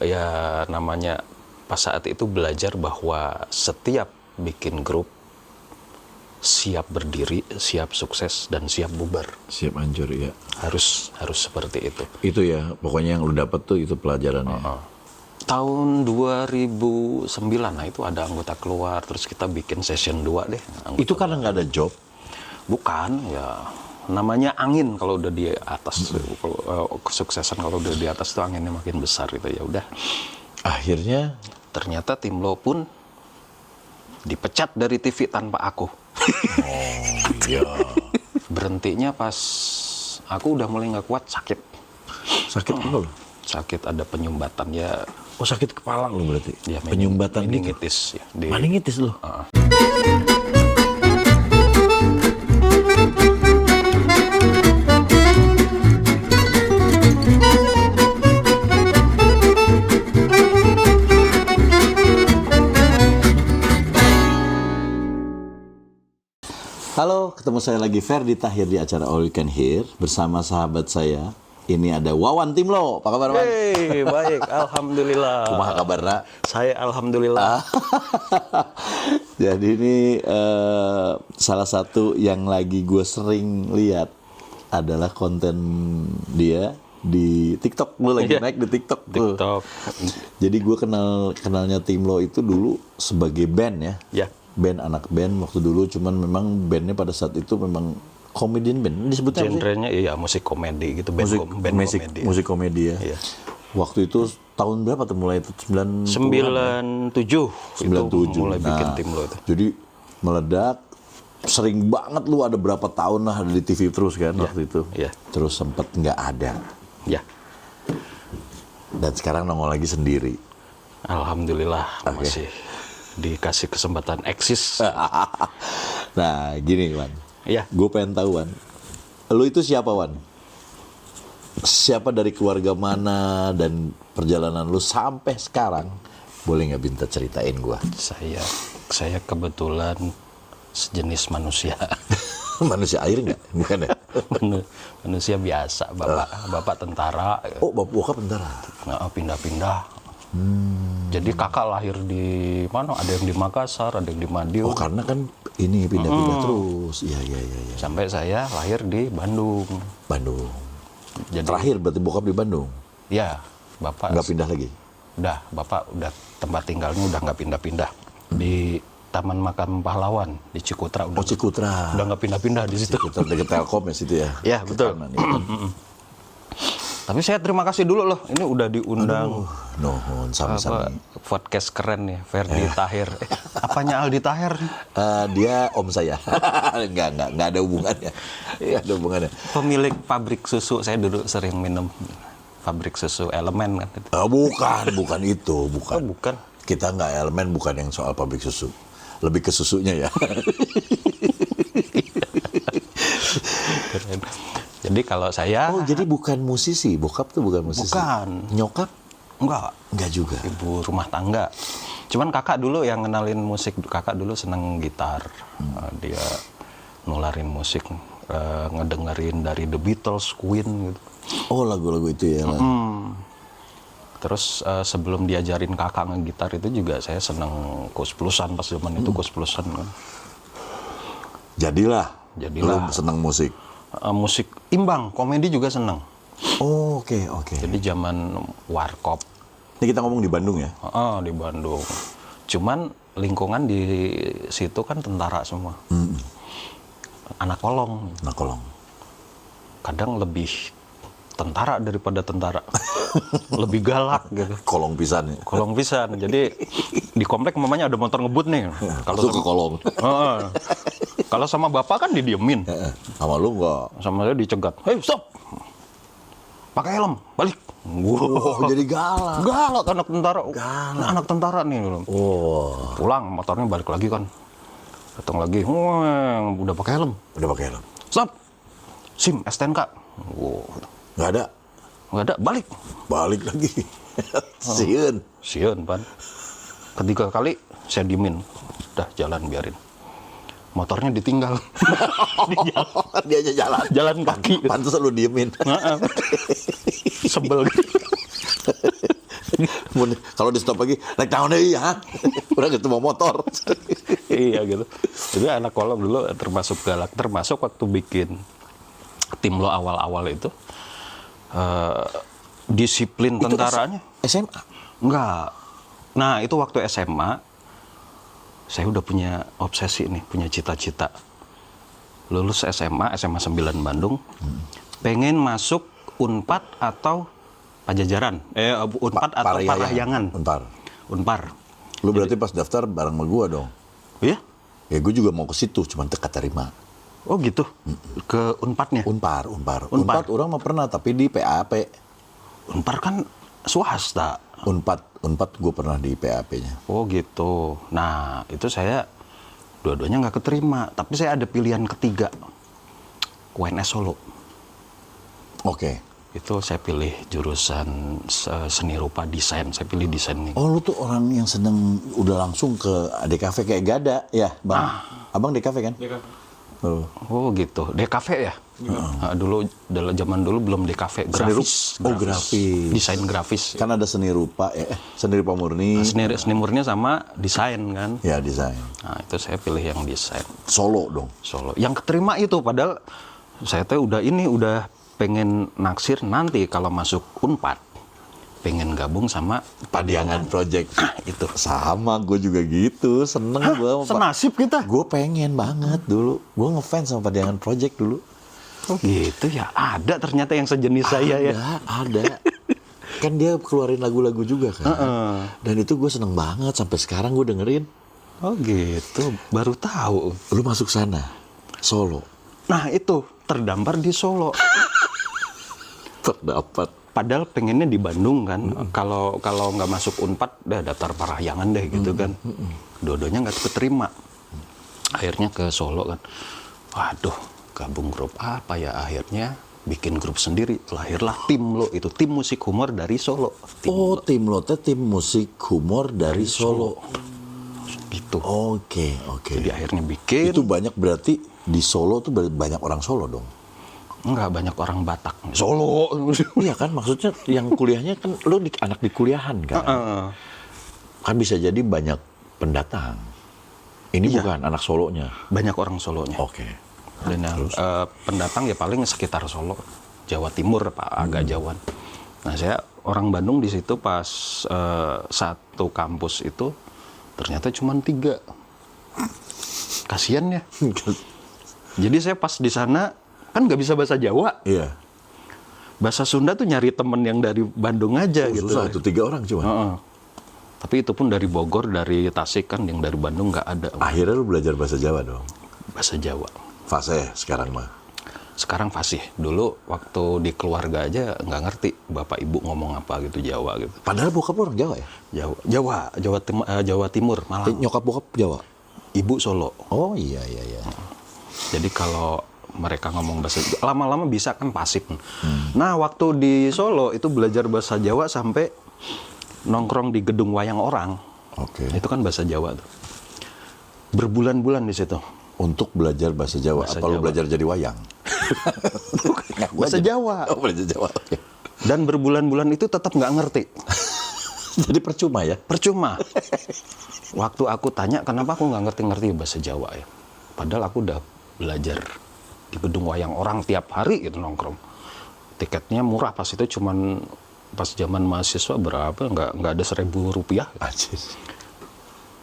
ya namanya pas saat itu belajar bahwa setiap bikin grup siap berdiri, siap sukses, dan siap bubar. Siap hancur ya. Harus seperti itu. Itu ya, pokoknya yang lu dapat tuh itu pelajarannya. Tahun 2009, nah itu ada anggota keluar, terus kita bikin session 2 deh. Itu karena nggak ada job? Bukan, ya namanya angin kalau udah di atas. Kesuksesan kalau udah di atas tuh anginnya makin besar gitu, ya udah. Akhirnya Ternyata Timlo pun dipecat dari TV tanpa aku. iya. Berhentinya pas aku udah mulai nggak kuat, sakit. Sakit apa lo? Sakit, ada penyumbatan ya. Oh, sakit kepala lo berarti? Ya, penyumbatan gitu? meningitis. Ya, Meningitis lo? Halo, ketemu saya lagi Ferdi Tahir di acara All You Can Hear bersama sahabat saya. Ini ada Wawan Timlo. Apa kabar, Wan? Hei, baik, alhamdulillah. Kumaha kabarna? Saya alhamdulillah. Jadi ini salah satu yang lagi gue sering lihat adalah konten dia di TikTok. Lu lagi naik di TikTok tuh. TikTok. Jadi gue kenalnya Timlo itu dulu sebagai band ya. Ya. Band, anak band waktu dulu, cuman memang bandnya pada saat itu memang comedian band. Disebutnya apa sih? Genrenya iya musik komedi gitu, band komedi. Musik komedi ya. Iya. Waktu itu tahun berapa tuh mulai itu? 97 itu mulai bikin Timlo itu. Jadi meledak, sering banget lu ada berapa tahun lah ada di TV terus kan waktu itu. Iya. Terus sempet nggak ada. Ya. Dan sekarang nongol lagi sendiri. Alhamdulillah masih dikasih kesempatan eksis. Nah gini Wan, Iya. gue pengen tahu Wan, lu itu siapa Wan? Siapa dari keluarga mana dan perjalanan lu sampai sekarang? Boleh nggak Binta ceritain gue? Saya kebetulan sejenis manusia. Manusia air nggak? Bukan ya? Manusia biasa, bapak tentara. Oh, bokap tentara. Nah, pindah-pindah. Jadi kakak lahir di mana? Ada yang di Makassar, ada yang di Madiun. Oh, karena kan ini pindah-pindah terus. Iya. Sampai saya lahir di Bandung. Bandung. Jadi, Terakhir berarti bokap di Bandung? ya, bapak Nggak pindah lagi? bapak udah tempat tinggalnya udah nggak pindah-pindah. Di Taman Makam Pahlawan di Cikutra udah. Oh, Cikutra. Udah nggak pindah-pindah di situ. Cikutra dekat Telkom ya situ ya? Ya, betul. Kanan, ya. Tapi saya terima kasih dulu loh. Ini udah diundang. Nuhun, sami-sami. Podcast keren nih, Ferdi Tahir. Apanya Aldi Tahir? Dia om saya. Nggak ada hubungannya. Nggak ada hubungannya. Pemilik pabrik susu. Saya dulu sering minum pabrik susu Elemen kan. Bukan itu, bukan. Oh, bukan. Kita nggak elemen, bukan yang soal pabrik susu. Lebih ke susunya ya. Keren. Jadi kalau saya... Oh, jadi bukan musisi? Bokap tuh bukan musisi? Bukan. Nyokap? Enggak. Enggak juga. Ibu rumah tangga. Cuman kakak dulu yang ngenalin musik. Kakak dulu seneng gitar. Dia nularin musik. Ngedengerin dari The Beatles, Queen gitu. Oh, lagu-lagu itu ya? Terus sebelum diajarin kakak ngegitar itu juga saya seneng Koes Plusan pas zaman itu Koes Plusan kan. Jadilah. Jadilah. Lu seneng musik? Musik imbang, komedi juga seneng. Oh, oke. Jadi zaman Warkop. Ini kita ngomong di Bandung ya? Di Bandung. Cuman lingkungan di situ kan tentara semua. Anak kolong. Anak kolong. Kadang lebih tentara daripada tentara. Lebih galak gitu. Kolong pisan ya? Kolong pisan. Jadi di komplek mamanya ada motor ngebut nih. Masuk ke kolong. Kalau sama bapak kan didiemin. Sama lu nggak? Sama saya dicegat. Hei, stop! Pakai helm, balik. Oh, jadi galak. Galak anak tentara. Nah, anak tentara nih. Oh. Pulang, motornya balik lagi kan. Datang lagi, udah pakai helm. Udah pakai helm. Stop! SIM, STNK. Nggak ada? Nggak ada, balik. Balik lagi. Sieun, Pan. Ketiga kali saya diemin. Udah, jalan biarin. Motornya ditinggal. Dia aja jalan. Jalan kaki. Pantes lu diemin. Sebel gitu. Kalau di stop lagi, naik tahun deh ya. Udah gitu mau motor. Iya gitu. Jadi anak kolong dulu termasuk galak, termasuk waktu bikin tim lo awal-awal itu disiplin Itu tentaranya. SMA? Enggak. Nah itu waktu SMA saya udah punya obsesi nih, punya cita-cita. Lulus SMA 9 Bandung, pengen masuk Unpad atau Pajajaran. Unpad atau Parahyangan. Unpar. Lu berarti pas daftar bareng sama gua dong. Iya? Ya gue juga mau ke situ, cuman teka terima. Oh gitu. Ke Unpadnya. Unpar. Unpad orang mah pernah, tapi di PAP. Unpar kan swasta. Unpad gue pernah di PAP-nya. Oh gitu. Nah itu saya dua-duanya nggak keterima. Tapi saya ada pilihan ketiga. UNS Solo. Oke. Itu saya pilih jurusan seni rupa desain. Saya pilih desain nih. Oh lu tuh orang yang seneng udah langsung ke DKV kayak Gada ya bang? Abang DKV kan? DKV. Oh gitu. DKV ya? Nah, dulu zaman dulu belum DKV. Grafis. Grafis. Desain grafis. Kan ada seni rupa seni rupa murni. Seni murni sama desain kan? Ya desain. Nah itu saya pilih yang desain. Solo dong. Solo. Yang keterima itu padahal saya tuh udah pengen naksir nanti kalau masuk Unpad pengen gabung sama Padiangan Project. Itu sama gue juga gitu, seneng gue. Senasib kita. Gue pengen banget dulu. Gue ngefans sama Padiangan Project dulu. Oh gitu ya, ada ternyata yang sejenis saya ya. Ada. Kan dia keluarin lagu-lagu juga kan. Dan itu gue seneng banget sampai sekarang gue dengerin. Oh gitu, baru tahu. Lu masuk sana, Solo. Nah itu terdampar di Solo. Terdapat. Padahal pengennya di Bandung kan. Kalau nggak masuk Unpad, daftar Parahyangan deh gitu kan. Dua-duanya nggak keterima. Akhirnya ke Solo kan. Waduh, gabung grup apa ya? Akhirnya bikin grup sendiri. Lahirlah Tim Lo. Itu tim musik humor dari Solo. Tim Lo teh tim musik humor dari Solo. Gitu. Oke. Jadi akhirnya bikin. Itu banyak berarti di Solo tuh banyak orang Solo dong. Enggak, banyak orang Batak. Solo. Iya kan, maksudnya yang kuliahnya kan lo anak di kuliahan kan. Kan bisa jadi banyak pendatang. Ini bukan anak Solonya. Banyak orang Solonya. Oke. Dan yang pendatang ya paling sekitar Solo, Jawa Timur, agak jauhan. Nah saya orang Bandung di situ pas satu kampus itu ternyata cuma 3. Kasian ya. Jadi saya pas di sana kan nggak bisa bahasa Jawa. Iya. Bahasa Sunda tuh nyari temen yang dari Bandung aja gitu. Susah itu 3 orang cuma. Tapi itu pun dari Bogor, dari Tasik kan, yang dari Bandung nggak ada. Akhirnya lu belajar bahasa Jawa dong. Bahasa Jawa. Fase sekarang mah. Sekarang fasih. Dulu waktu di keluarga aja nggak ngerti bapak ibu ngomong apa gitu Jawa gitu. Padahal bokap lu orang Jawa ya? Jawa Timur Malang. Nyokap bokap Jawa. Ibu Solo. Oh iya. Jadi kalau mereka ngomong bahasa lama-lama bisa kan pasif. Nah waktu di Solo itu belajar bahasa Jawa sampai nongkrong di gedung wayang orang. Oke. Itu kan bahasa Jawa tuh. Berbulan-bulan di situ. Untuk belajar bahasa Jawa. Apa lu belajar jadi wayang? Bahasa Jawa. Oh, belajar Jawa. Oke. Dan berbulan-bulan itu tetap nggak ngerti. Jadi percuma ya? Percuma. Waktu aku tanya kenapa aku nggak ngerti bahasa Jawa ya. Padahal aku udah belajar di gedung wayang orang tiap hari gitu nongkrong. Tiketnya murah pas itu cuman pas zaman mahasiswa berapa nggak ada Rp1.000. Ajis.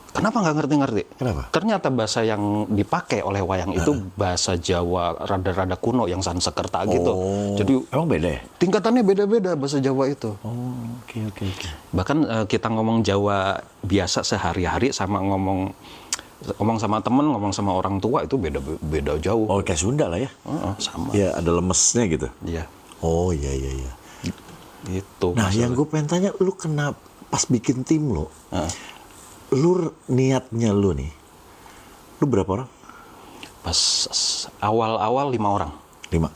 Kenapa nggak ngerti-ngerti? Kenapa? Ternyata bahasa yang dipakai oleh wayang itu bahasa Jawa rada-rada kuno yang Sansekerta gitu. Jadi Emang beda ya? tingkatannya beda-beda bahasa Jawa itu. Oke. Bahkan kita ngomong Jawa biasa sehari-hari sama ngomong sama temen, ngomong sama orang tua itu beda jauh. Oh, kayak Sunda lah ya? Sama. Ya, ada lemesnya gitu. Iya. Oh, iya. Itu. Nah, yang gue pengen tanya, lu kenapa pas bikin tim lo, lu niatnya lu nih, lu berapa orang? Pas awal-awal 5 orang. 5.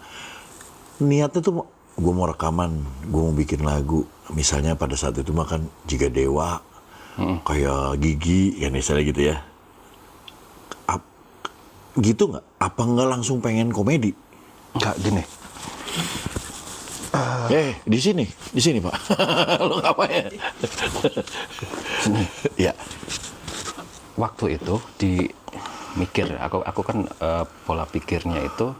Niatnya tuh, gue mau rekaman, gue mau bikin lagu. Misalnya pada saat itu makan Jiga Dewa, kayak Gigi, ya misalnya gitu ya. Gitu nggak? Apa nggak langsung pengen komedi? Nggak, gini. Di sini Pak. Lu ngapain? Ya. Waktu itu mikir, aku kan pola pikirnya itu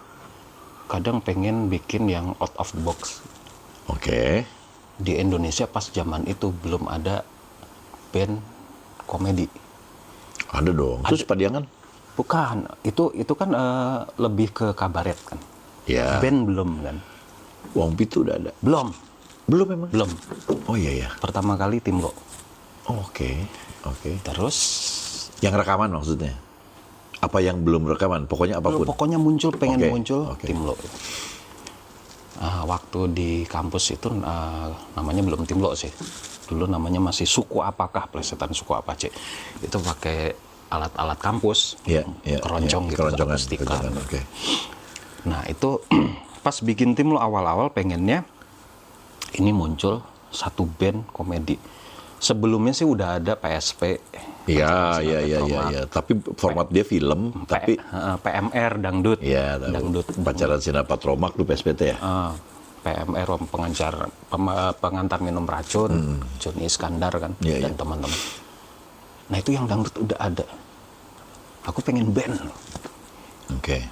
kadang pengen bikin yang out of the box. Oke. Di Indonesia pas zaman itu belum ada band komedi. Ada dong. Terus Padiangan? Bukan, itu kan lebih ke kabaret kan. Ya. Band belum kan? Wong Pitu udah ada. Belum. Belum memang? Belum. Oh iya ya. Pertama kali Timlo. Oh, oke. Terus Yang rekaman maksudnya? Apa yang belum rekaman? Pokoknya apapun. pokoknya pengen Oke, muncul oke. Timlo. Waktu di kampus itu namanya belum Timlo sih. Dulu namanya masih Suku Apakah, plesetan Suku apa Cek. Itu pakai alat-alat kampus, Iya, keroncong gitu, keroncongan, akustikan. oke. Nah itu pas bikin Timlo awal-awal pengennya ini muncul satu band komedi. Sebelumnya sih udah ada PSP. Iya. Tapi format dia film, tapi PMR dangdut. ya Dangdut. pacaran Sinar Patromak tuh PSPT ya. PMR pengantar minum racun, Joni Iskandar kan, Iya, dan teman-teman. Nah itu yang dangdut udah ada. Aku pengen band. Oke.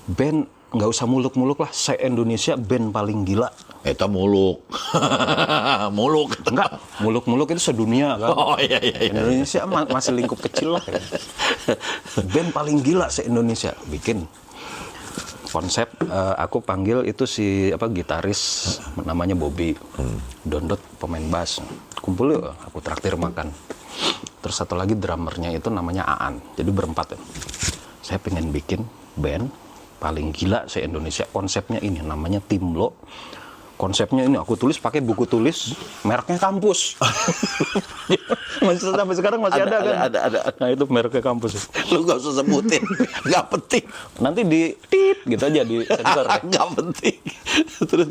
Band nggak usah muluk-muluk lah. Se-Indonesia band paling gila. Eta muluk. Muluk. Enggak, muluk-muluk itu sedunia kan. Oh iya. Indonesia masih lingkup kecil lah. Band paling gila se-Indonesia. Bikin konsep, aku panggil itu si gitaris namanya Bobby. Dondot pemain bass. Kumpul yuk, aku traktir makan. Terus satu lagi drummernya itu namanya Aan. Jadi berempat ya. Saya pengen bikin band paling gila se-Indonesia. Konsepnya ini namanya Timlo. Konsepnya ini aku tulis pakai buku tulis mereknya kampus. Masih sampai sekarang masih ada kan? Ada. Nah itu mereknya kampus. Lu gak usah sebutin. Gak penting. Nanti di tit gitu aja di sensor. Gak penting. Terus.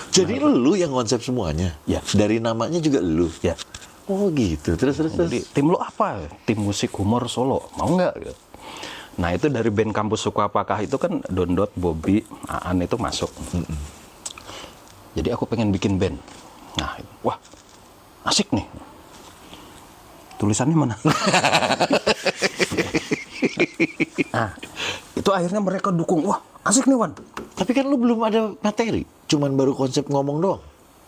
Jadi lu yang konsep semuanya? Ya. Dari namanya juga lu? Ya. Oh gitu. Terus. Jadi tim lo apa? Tim musik humor Solo. Mau nggak? Gitu. Nah itu dari band kampus Suku Apakah itu kan Dondot, Bobby, Aan itu masuk. Jadi aku pengen bikin band. Nah, wah asik nih. Tulisannya mana? Nah, itu akhirnya mereka dukung. Wah asik nih Wan. Tapi kan lu belum ada materi. Cuman baru konsep ngomong doang.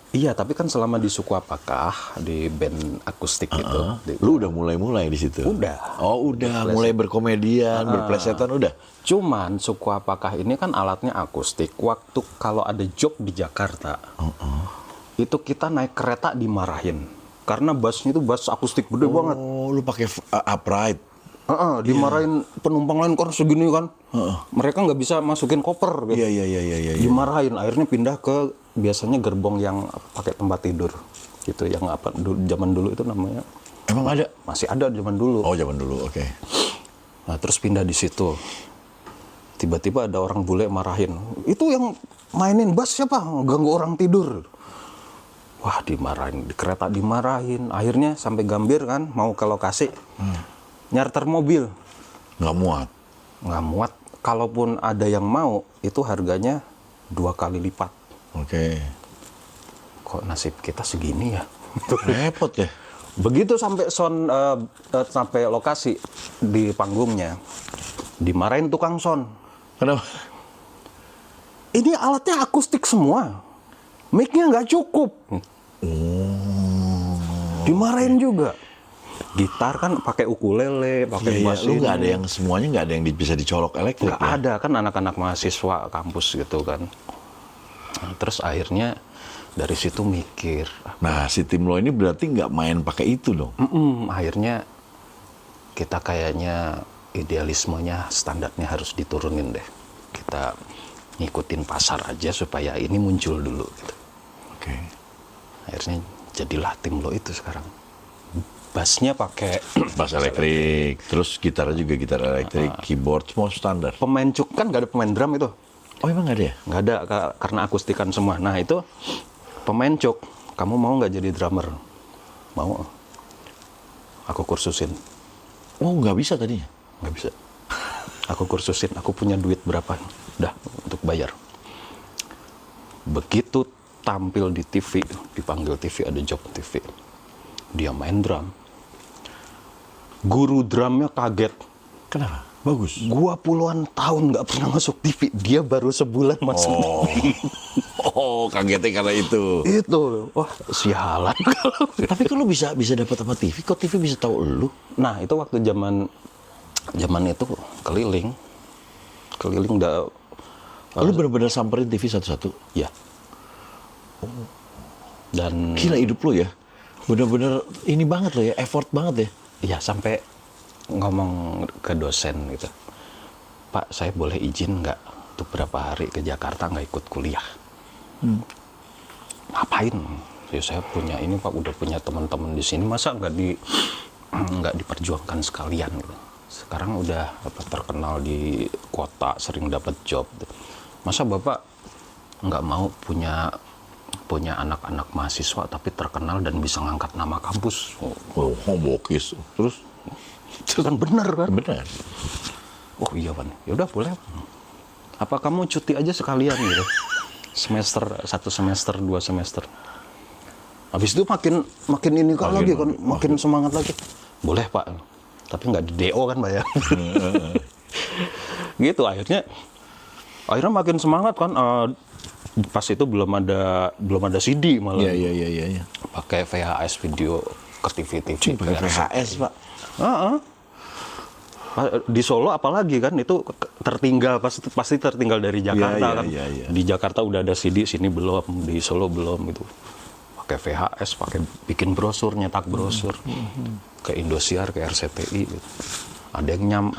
Iya, tapi kan selama di Suku Apakah, di band akustik itu. Lu udah mulai di situ? Udah. Oh udah, mulai berkomedian, berplesetan udah? Cuman Suku Apakah ini kan alatnya akustik. Waktu kalau ada job di Jakarta, itu kita naik kereta dimarahin. Karena bassnya itu bass akustik gede banget. Oh, lu pakai upright? Dimarahin penumpang lain kan segini kan. Mereka nggak bisa masukin koper. Gitu. Iya. Dimarahin, akhirnya pindah ke biasanya gerbong yang pakai tempat tidur. Gitu, yang zaman dulu itu namanya. Emang ada? Masih ada zaman dulu. Oh, zaman dulu, oke. Nah, terus pindah di situ. Tiba-tiba ada orang bule marahin. Itu yang mainin bass siapa? Ganggu orang tidur. Wah, dimarahin. Di kereta dimarahin. Akhirnya sampai Gambir kan, mau ke lokasi. Nyarter mobil. Nggak muat? Nggak muat. Kalaupun ada yang mau, itu harganya 2 kali lipat. Oke. Kok nasib kita segini ya? Repot ya? Begitu sampai sampai lokasi di panggungnya, dimarahin tukang sound. Kenapa? Ini alatnya akustik semua. Mic-nya nggak cukup. Dimarahin juga. Gitar kan pakai ukulele, pakai bass. Lu nggak ada yang semuanya nggak ada yang bisa dicolok elektrik. Nggak ada kan anak-anak mahasiswa kampus gitu kan. Nah, terus akhirnya dari situ mikir. Nah, si Timlo ini berarti nggak main pakai itu dong? Akhirnya kita kayaknya idealismenya, standarnya harus diturunin deh. Kita ngikutin pasar aja supaya ini muncul dulu. Gitu. Oke. Akhirnya jadilah Timlo itu sekarang. Bassnya pakai Bass elektrik, terus gitarnya juga gitar elektrik, keyboard, semua standar. pemain cuk kan nggak ada pemain drum itu. Oh emang nggak ada ya? Nggak ada karena akustikan semua. Nah itu pemain cuk, kamu mau nggak jadi drummer? Mau. Aku kursusin. Oh nggak bisa tadinya? Nggak bisa. Aku kursusin, aku punya duit berapa? Udah untuk bayar. Begitu tampil di TV, dipanggil TV, ada job TV, dia main drum. Guru drumnya kaget. Kenapa? Bagus. Gua puluhan tahun nggak pernah masuk TV, dia baru sebulan masuk TV. Oh, kagetnya karena itu. Itu, wah sialan. Tapi kok lu bisa dapat sama TV? Kok TV bisa tahu lu? Nah itu waktu zaman itu keliling udah. Lu benar-benar samperin TV satu-satu? Ya. Dan Gila hidup lu ya. Benar-benar ini banget lo ya, effort banget ya. ya sampai ngomong ke dosen gitu, Pak saya boleh izin nggak untuk berapa hari ke Jakarta nggak ikut kuliah? Ngapain? Ya saya punya ini Pak, udah punya teman-teman di sini, masa nggak diperjuangkan sekalian gitu. Sekarang udah terkenal di kota, sering dapat job. Masa Bapak nggak mau punya anak-anak mahasiswa tapi terkenal dan bisa ngangkat nama kampus? Oh, bokis. Terus Kan bener kan? benar. Oh iya Pan, ya udah boleh. Apa kamu cuti aja sekalian gitu? Satu semester, 2 semester. Habis itu makin ini kan lagi kan, makin semangat lagi. Boleh Pak, tapi nggak di DO kan Pak ya. Gitu akhirnya makin semangat kan. Pas itu belum ada CD malah. Iya. Pakai VHS video ke TV. Pakai VHS, Pak. Di Solo apalagi kan itu tertinggal, pasti tertinggal dari Jakarta kan. Iya. Di Jakarta udah ada CD, sini belum, di Solo belum gitu. Pakai VHS, bikin brosur, nyetak brosur ke Indosiar, ke RCTI gitu. Ada yang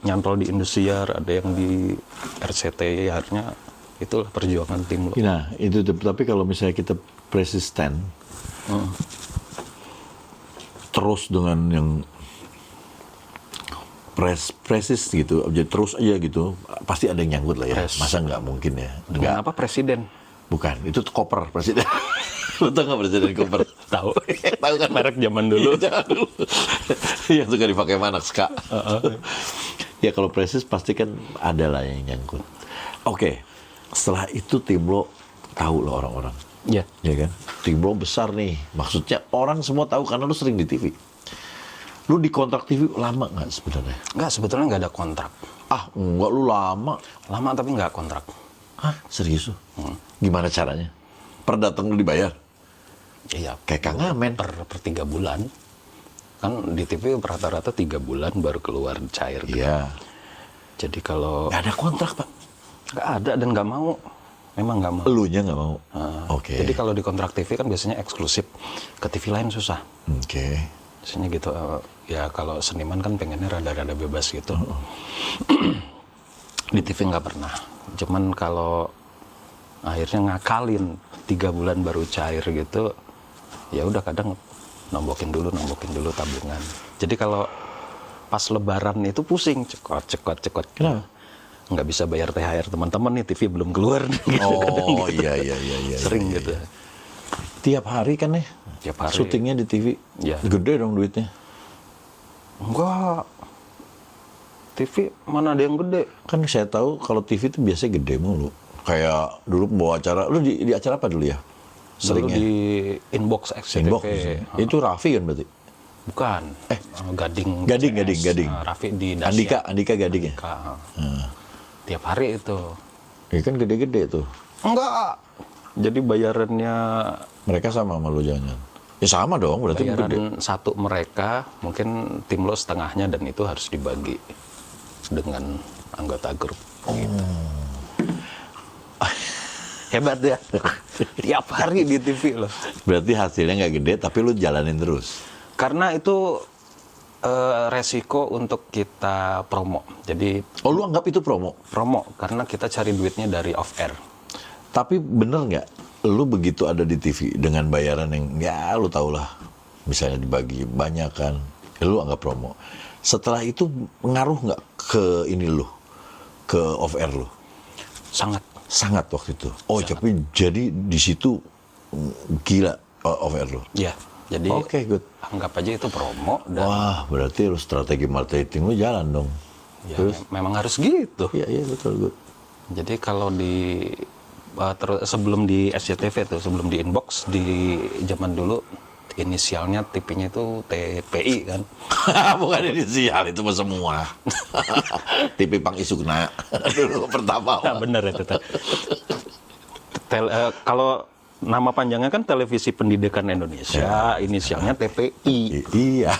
nyantol di Indosiar, ada yang di RCTI, akhirnya itulah perjuangan tim lo. Nah, itu tapi kalau misalnya kita persisten terus dengan yang presis gitu, jadi terus aja gitu, pasti ada yang nyangkut lah ya. Masa nggak mungkin ya? Dengan apa presiden? Bukan, itu koper presiden. Lu tau nggak presiden koper? Tahu. Tahu kan merek zaman dulu. Yang suka dipakai Manax, Kak. Ya kalau presis pasti kan ada lah yang nyangkut. Oke, setelah itu tim lo tahu lo orang-orang. Iya. Ya kan? Tim lo besar nih. Maksudnya orang semua tahu karena lo sering di TV. Lu di kontrak TV lama nggak sebenarnya? Nggak, sebetulnya nggak ada kontrak. Ah, enggak, lu lama. Lama tapi nggak kontrak. Hah? Serius lu? Gimana caranya? Per datang lu dibayar? Iya. Kayak Kang Amen. Per 3 bulan. Kan di TV rata-rata 3 bulan baru keluar cair. Gitu. Iya. Jadi kalau Nggak ada kontrak, Pak? nggak ada dan nggak mau. Memang nggak mau. Elunya nggak mau? Oke. Jadi kalau di kontrak TV kan biasanya eksklusif. Ke TV lain susah. Oke. Biasanya gitu. Ya kalau seniman kan pengennya rada-rada bebas gitu. Di TV nggak pernah. Cuman kalau akhirnya ngakalin 3 bulan baru cair gitu, ya udah kadang nombokin dulu tabungan. Jadi kalau pas Lebaran itu pusing, cekot. Kenapa? Nggak bisa bayar THR teman-teman nih, TV belum keluar. Oh, Gitu. iya. Sering gitu. Tiap hari kan ya? Tiap hari. Syutingnya di TV? Iya. Gede dong duitnya? Enggak. TV mana ada yang gede? Kan saya tahu kalau TV itu biasanya gede mulu. Kayak dulu bawa acara, lu di acara apa dulu ya? Seringnya di Inbox XTV. Inbox. Itu Raffi kan berarti? Bukan. Gading. Gading. Raffi di Dasyat. Andika Gading ya? Tiap hari itu. Ya kan gede-gede tuh. Enggak. Jadi bayarannya Mereka sama lu jangan. Ya sama dong, berarti gede. bayaran satu mereka, mungkin tim lo setengahnya dan itu harus dibagi dengan anggota grup. Gitu. Hebat ya. Tiap hari di TV loh. Berarti hasilnya nggak gede, tapi lu jalanin terus. Karena itu resiko untuk kita promo. Jadi Oh, lu anggap itu promo? karena kita cari duitnya dari off air. Tapi bener nggak, lu begitu ada di TV dengan bayaran yang ya lu tau lah, misalnya dibagi banyak kan, ya lu anggap promo. Setelah itu pengaruh nggak ke ini lu, ke off air lu? Sangat waktu itu. Oh, tapi jadi di situ gila off air lu. Ya, jadi Oke, good. anggap aja itu promo dan Wah, berarti lu strategi marketing lu jalan dong. ya, memang harus gitu. Iya betul, good. Jadi kalau di sebelum di SCTV tuh, sebelum di Inbox, di zaman dulu inisialnya TV-nya itu TPI kan. Bukan inisial, itu mah semua. TV Pang Isukna dulu pertama. Nah, bener itu. Kalau nama panjangnya kan Televisi Pendidikan Indonesia, inisialnya TPI. Iya,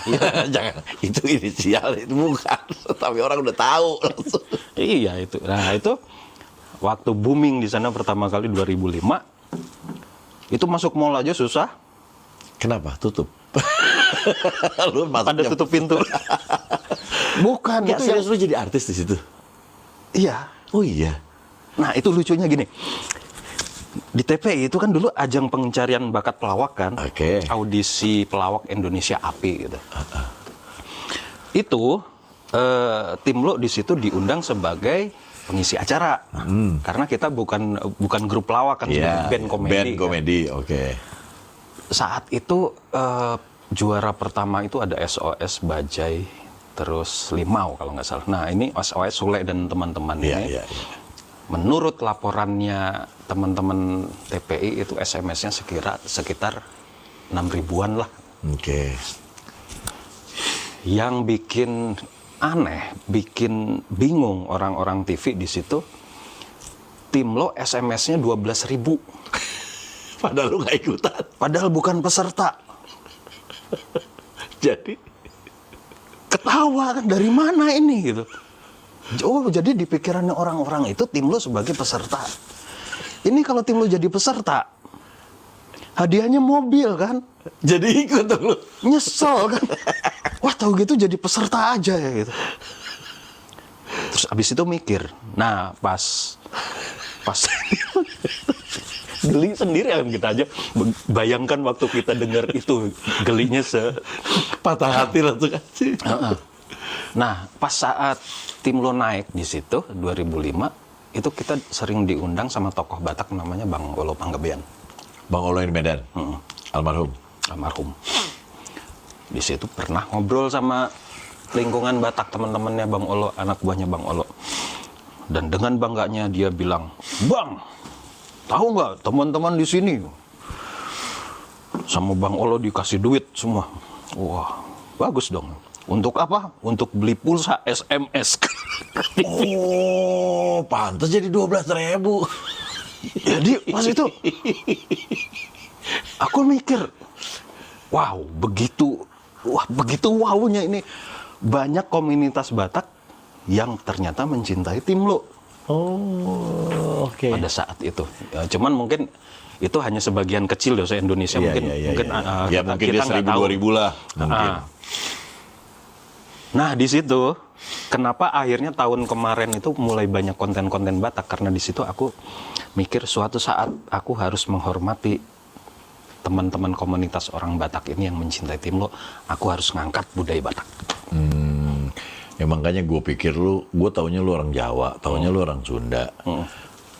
jangan itu inisial, itu bukan. Tapi orang udah tahu langsung. Iya itu. Nah itu waktu booming di sana pertama kali 2005, itu masuk mall aja susah. Kenapa? Tutup. Lu Pada tutup pintu. Bukan, Nggak, itu serius lu jadi artis di situ? Iya. Oh iya. Nah itu lucunya gini. Di TPI itu kan dulu ajang pencarian bakat pelawak kan. Oke. Audisi pelawak Indonesia API gitu. Itu tim lo di situ diundang sebagai pengisi acara. Karena kita bukan grup pelawak kan, Iya, band komedi. Band kan. komedi, oke. Saat itu juara pertama itu ada SOS Bajai, terus Limau kalau nggak salah. Nah ini SOS Sule dan teman-teman Iya, ini. iya. Menurut laporannya teman-teman TPI itu SMS-nya sekitar 6.000-an lah. Oke. Yang bikin aneh, bikin bingung orang-orang TV di situ, tim lo SMS-nya 12.000. Padahal lu nggak ikutan. Padahal bukan peserta. Jadi Ketawa kan, dari mana ini gitu. Oh, jadi di pikirannya orang-orang itu tim lo sebagai peserta. Ini kalau tim lo jadi peserta, hadiahnya mobil kan. jadi ikut dong lu. Nyesel kan. Wah, tahu gitu jadi peserta aja ya gitu. Terus abis itu mikir. Nah, pas geli sendiri ya kita aja. Bayangkan waktu kita dengar itu, gelinya Patah hati langsung sih. Nah, pas saat tim lo naik di situ 2005, itu kita sering diundang sama tokoh Batak namanya Bang Olo Panggebean. Bang Olo di Medan. Almarhum. Di situ pernah ngobrol sama lingkungan Batak, teman-temannya Bang Olo, anak buahnya Bang Olo. Dan dengan bangganya dia bilang, "Bang, tahu nggak teman-teman di sini sama Bang Olo dikasih duit semua." Wah, bagus dong. Untuk apa? Untuk beli pulsa SMS. Oh, pantas jadi 12.000. Jadi pas itu aku mikir, wow, begitu wownya ini. Banyak komunitas Batak yang ternyata mencintai tim lo. Oh, oke. Pada saat itu. Ya, cuman mungkin itu hanya sebagian kecil dosa Indonesia. Iya, mungkin iya, iya, mungkin iya. kita, Mungkin kita dia nggak tahu. 1.000-2.000 lah. Mungkin. Nah di situ kenapa akhirnya tahun kemarin itu mulai banyak konten-konten Batak, karena di situ aku mikir suatu saat aku harus menghormati teman-teman komunitas orang Batak ini yang mencintai tim lo. Aku harus ngangkat budaya Batak. Ya makanya gue pikir gue taunya lu orang Jawa, taunya lu orang Sunda.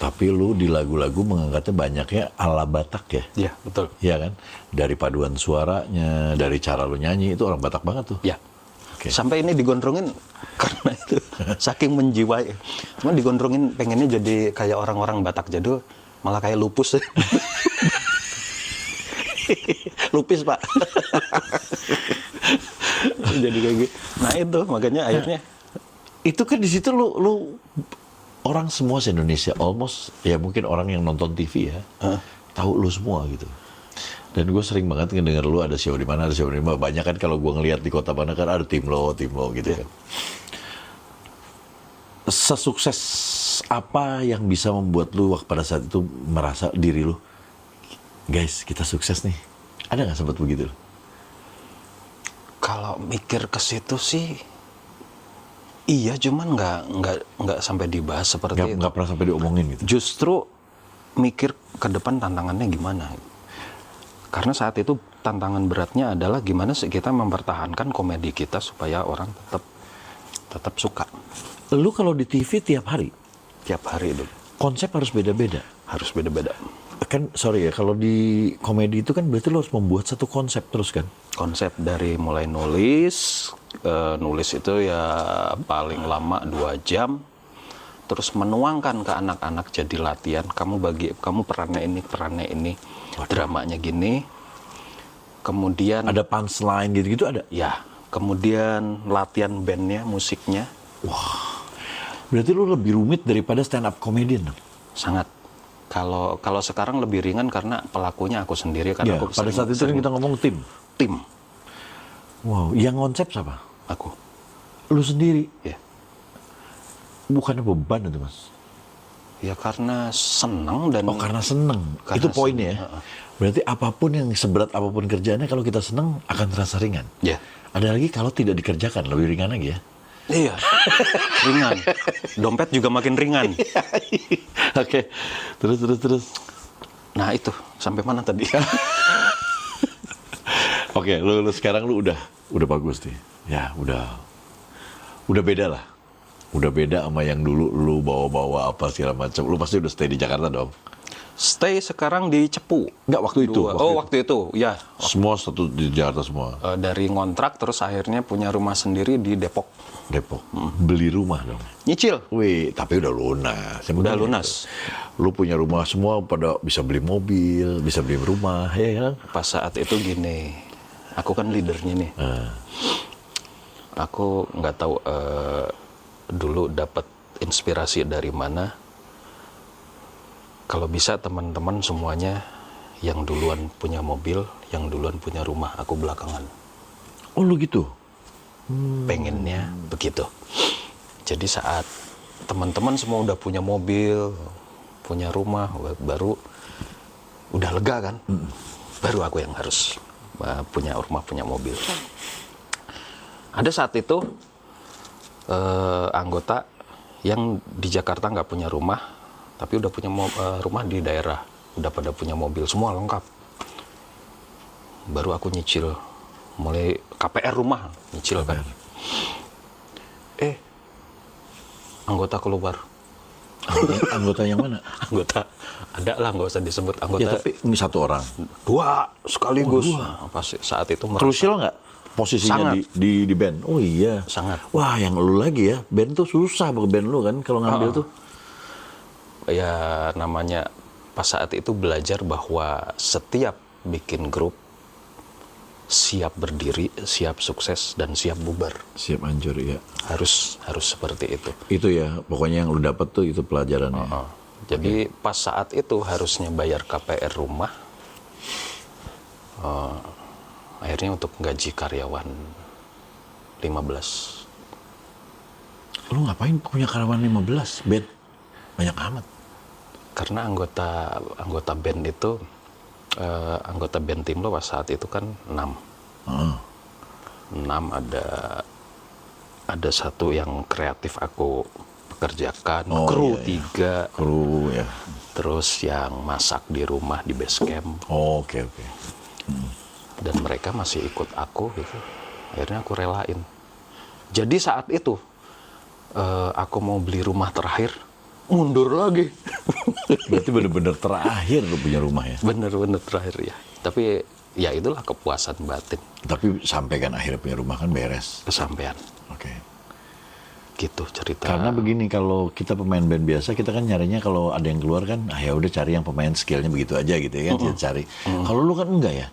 Tapi lu di lagu-lagu mengangkatnya banyaknya ala Batak ya. Iya betul. Iya kan? Dari paduan suaranya, dari cara lu nyanyi, itu orang Batak banget tuh. Ya. Oke. Sampai ini digondrongin karena itu saking menjiwai. Cuma digondrongin pengennya jadi kayak orang-orang Batak jadul, malah kayak lupus. Lupis Pak. Jadi kayak gitu. Nah itu makanya akhirnya Itu kan di situ lu orang semua se-Indonesia almost, ya mungkin orang yang nonton TV ya, tahu lu semua gitu. Dan gue sering banget ngedenger lu ada show di mana, ada show di mana. Banyak kan kalau gue ngelihat di kota mana kan ada tim lo gitu kan. Sesukses apa yang bisa membuat lu pada saat itu merasa diri lu, guys kita sukses nih? Ada nggak sempat begitu? kalau mikir ke situ sih iya, cuman nggak sampai dibahas seperti itu. Nggak pernah sampai diomongin gitu? Justru mikir ke depan tantangannya gimana. Karena saat itu tantangan beratnya adalah gimana sih kita mempertahankan komedi kita supaya orang tetap suka. Lu kalau di TV tiap hari Itu konsep harus beda-beda. harus beda-beda. Kan sorry ya, kalau di komedi itu kan berarti lu harus membuat satu konsep terus kan? Konsep dari mulai nulis itu ya paling lama 2 jam. terus menuangkan ke anak-anak jadi latihan. Kamu perannya ini, dramanya gini. Kemudian Ada punchline gitu-gitu ada? ya, kemudian latihan bandnya, musiknya. Berarti lu lebih rumit daripada stand up comedian dong? Sangat. Kalau sekarang lebih ringan karena pelakunya aku sendiri, karena Ya, aku pada saat itu kan kita ngomong tim. tim. Wow, yang konsep siapa? Aku. Lu sendiri? Ya. Bukannya beban itu, Mas? Ya karena senang dan Oh, karena seneng. Karena Itu poinnya ya. seneng, Berarti apapun yang seberat apapun kerjaannya, kalau kita seneng akan terasa ringan. ya. Ada lagi kalau tidak dikerjakan, lebih ringan lagi ya. Iya. Ringan. Dompet juga makin ringan. Oke. Terus. Nah, itu sampai mana tadi? Oke, lu sekarang lu udah bagus nih. Ya, udah beda lah. Udah beda sama yang dulu lu bawa-bawa apa segala macam. Lu pasti udah stay di Jakarta dong. Stay sekarang di Cepu. Enggak waktu itu. Waktu itu. Ya. Semua satu di Jakarta semua. Dari ngontrak terus akhirnya punya rumah sendiri di Depok. Depok. Beli rumah dong. Nyicil. Wih, tapi udah lunas. Yang Udah penting lunas. Lu punya rumah semua pada bisa beli mobil, bisa beli rumah, ya kan? Pas saat itu gini, aku kan leadernya nih. Aku nggak tahu dulu dapat inspirasi dari mana. Kalau bisa teman-teman semuanya yang duluan punya mobil, yang duluan punya rumah, aku belakangan. Oh, lu gitu? Pengennya begitu. Jadi saat teman-teman semua udah punya mobil, punya rumah, baru udah lega kan, baru aku yang harus punya rumah, punya mobil. Ada saat itu anggota yang di Jakarta nggak punya rumah, tapi udah punya rumah di daerah, udah pada punya mobil, semua lengkap. Baru aku nyicil, mulai KPR rumah, nyicil kan. Anggota keluar. Anggota yang mana? Anggota, ada lah, nggak usah disebut anggota. Ya, tapi ini satu orang. Dua sekaligus. Dua. Pas saat itu merasa Krusial nggak posisinya Sangat. di band? Oh iya. Sangat. Wah, yang lu lagi ya. Band tuh susah buat band lu kan kalau ngambil tuh. ya namanya pas saat itu belajar bahwa setiap bikin grup siap berdiri, siap sukses dan siap bubar. Siap hancur ya. Harus seperti itu. Itu ya, pokoknya yang lu dapet tuh itu pelajarannya. Jadi pas saat itu harusnya bayar KPR rumah. Akhirnya untuk gaji karyawan 15. Lu ngapain punya karyawan 15 band? Banyak amat. Karena anggota band itu anggota band tim lo pas saat itu kan 6. 6 ada satu yang kreatif aku pekerjakan, kru 3. Kru ya. Terus yang masak di rumah di base camp. Oke. Dan mereka masih ikut aku gitu. Akhirnya aku relain. Jadi saat itu aku mau beli rumah terakhir, mundur lagi. Berarti bener-bener terakhir lu punya rumah ya? Bener-bener terakhir ya. Tapi ya itulah kepuasan batin. Tapi sampai kan akhirnya punya rumah kan beres. Kesampean. Oke. Gitu cerita. Karena begini, kalau kita pemain band biasa, kita kan nyarinya kalau ada yang keluar kan, ya udah cari yang pemain skillnya begitu aja gitu ya kan, kita cari. Kalau lu kan enggak ya,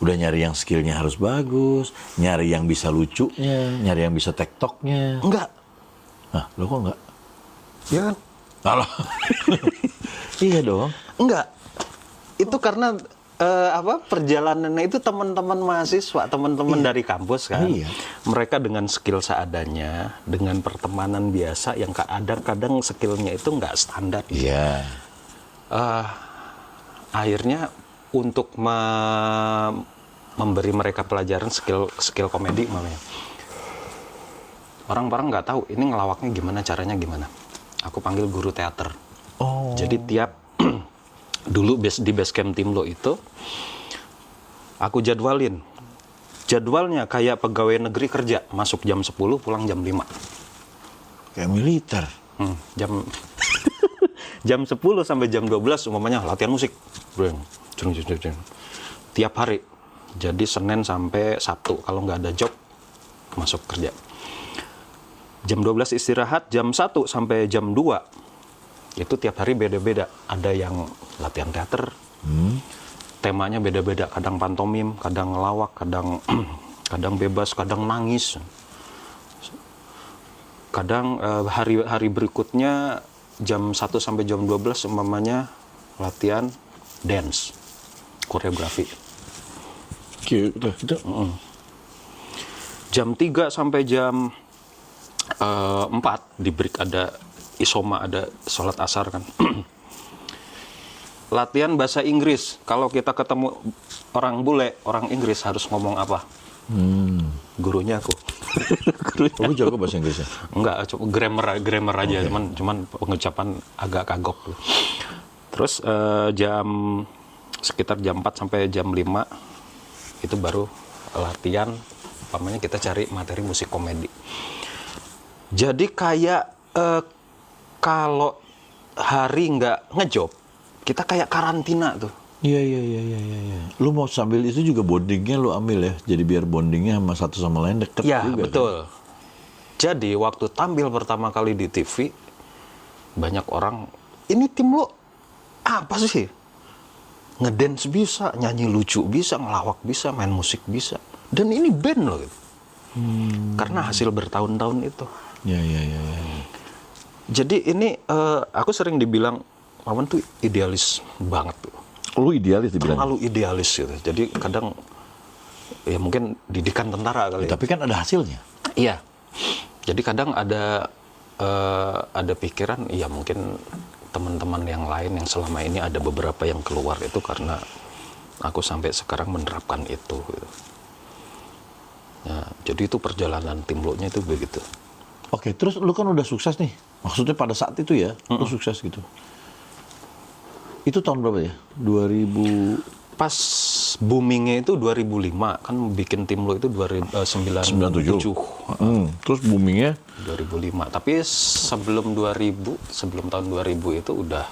udah nyari yang skillnya harus bagus, nyari yang bisa lucunya, nyari yang bisa tektoknya. Enggak. Nah, lu kok enggak? Ya kan? Alah. Iya dong. Enggak. Itu karena perjalanannya itu teman-teman mahasiswa, teman-teman dari kampus kan. Iya. Mereka dengan skill seadanya, dengan pertemanan biasa yang kadang-kadang skillnya itu nggak standar. Iya. Akhirnya untuk memberi mereka pelajaran skill komedi namanya. Orang-orang nggak tahu ini ngelawaknya gimana, caranya gimana. Aku panggil guru teater. Oh. Jadi tiap dulu di base camp tim lo itu aku jadwalin. Jadwalnya kayak pegawai negeri kerja, masuk jam 10, pulang jam 5. Kayak militer. Jam 10 sampai jam 12 umpamanya latihan musik. Tiap hari. Jadi Senin sampai Sabtu kalau nggak ada job masuk kerja. Jam 12 istirahat, jam 1 sampai jam 2 Itu tiap hari beda-beda. Ada yang latihan teater, temanya beda-beda. Kadang pantomim, kadang ngelawak, kadang kadang bebas, kadang nangis. Kadang hari berikutnya jam 1 sampai jam 12 umpamanya latihan dance, koreografi. Gitu. Jam 3 sampai jam 4 di break ada isoma, ada sholat asar kan. Latihan bahasa Inggris. Kalau kita ketemu orang bule, orang Inggris harus ngomong apa? Gurunya aku. Aku jago bahasa Inggrisnya. Enggak, cuma grammar aja, cuman pengucapan agak kagok. Terus sekitar jam 4 sampai jam 5 itu baru latihan, umpamanya kita cari materi musik komedi. Jadi kayak kalau hari nggak ngejob, kita kayak karantina tuh. Iya. Lu mau sambil itu juga bondingnya lu ambil ya. Jadi biar bondingnya sama satu sama lain deket Ya, juga. betul. Kan? Jadi waktu tampil pertama kali di TV, banyak orang, ini tim lo apa sih? Ngedance bisa, nyanyi lucu bisa, ngelawak bisa, main musik bisa. Dan ini band loh gitu. Karena hasil bertahun-tahun itu. Iya. Jadi ini aku sering dibilang, Wawan tuh idealis banget tuh. Lu idealis dibilang. Terlalu idealis gitu. Jadi kadang ya mungkin didikan tentara kali. Tapi kan ada hasilnya. Iya. Jadi kadang ada pikiran, ya mungkin teman-teman yang lain yang selama ini ada beberapa yang keluar itu karena aku sampai sekarang menerapkan itu. Gitu. Ya, jadi itu perjalanan tim lo-nya itu begitu. Oke, terus lu kan udah sukses nih. Maksudnya pada saat itu ya, lu sukses gitu. Itu tahun berapa ya? 2000. Pas boomingnya itu 2005, kan bikin tim lo itu 97. Terus boomingnya 2005. Tapi sebelum tahun 2000 itu udah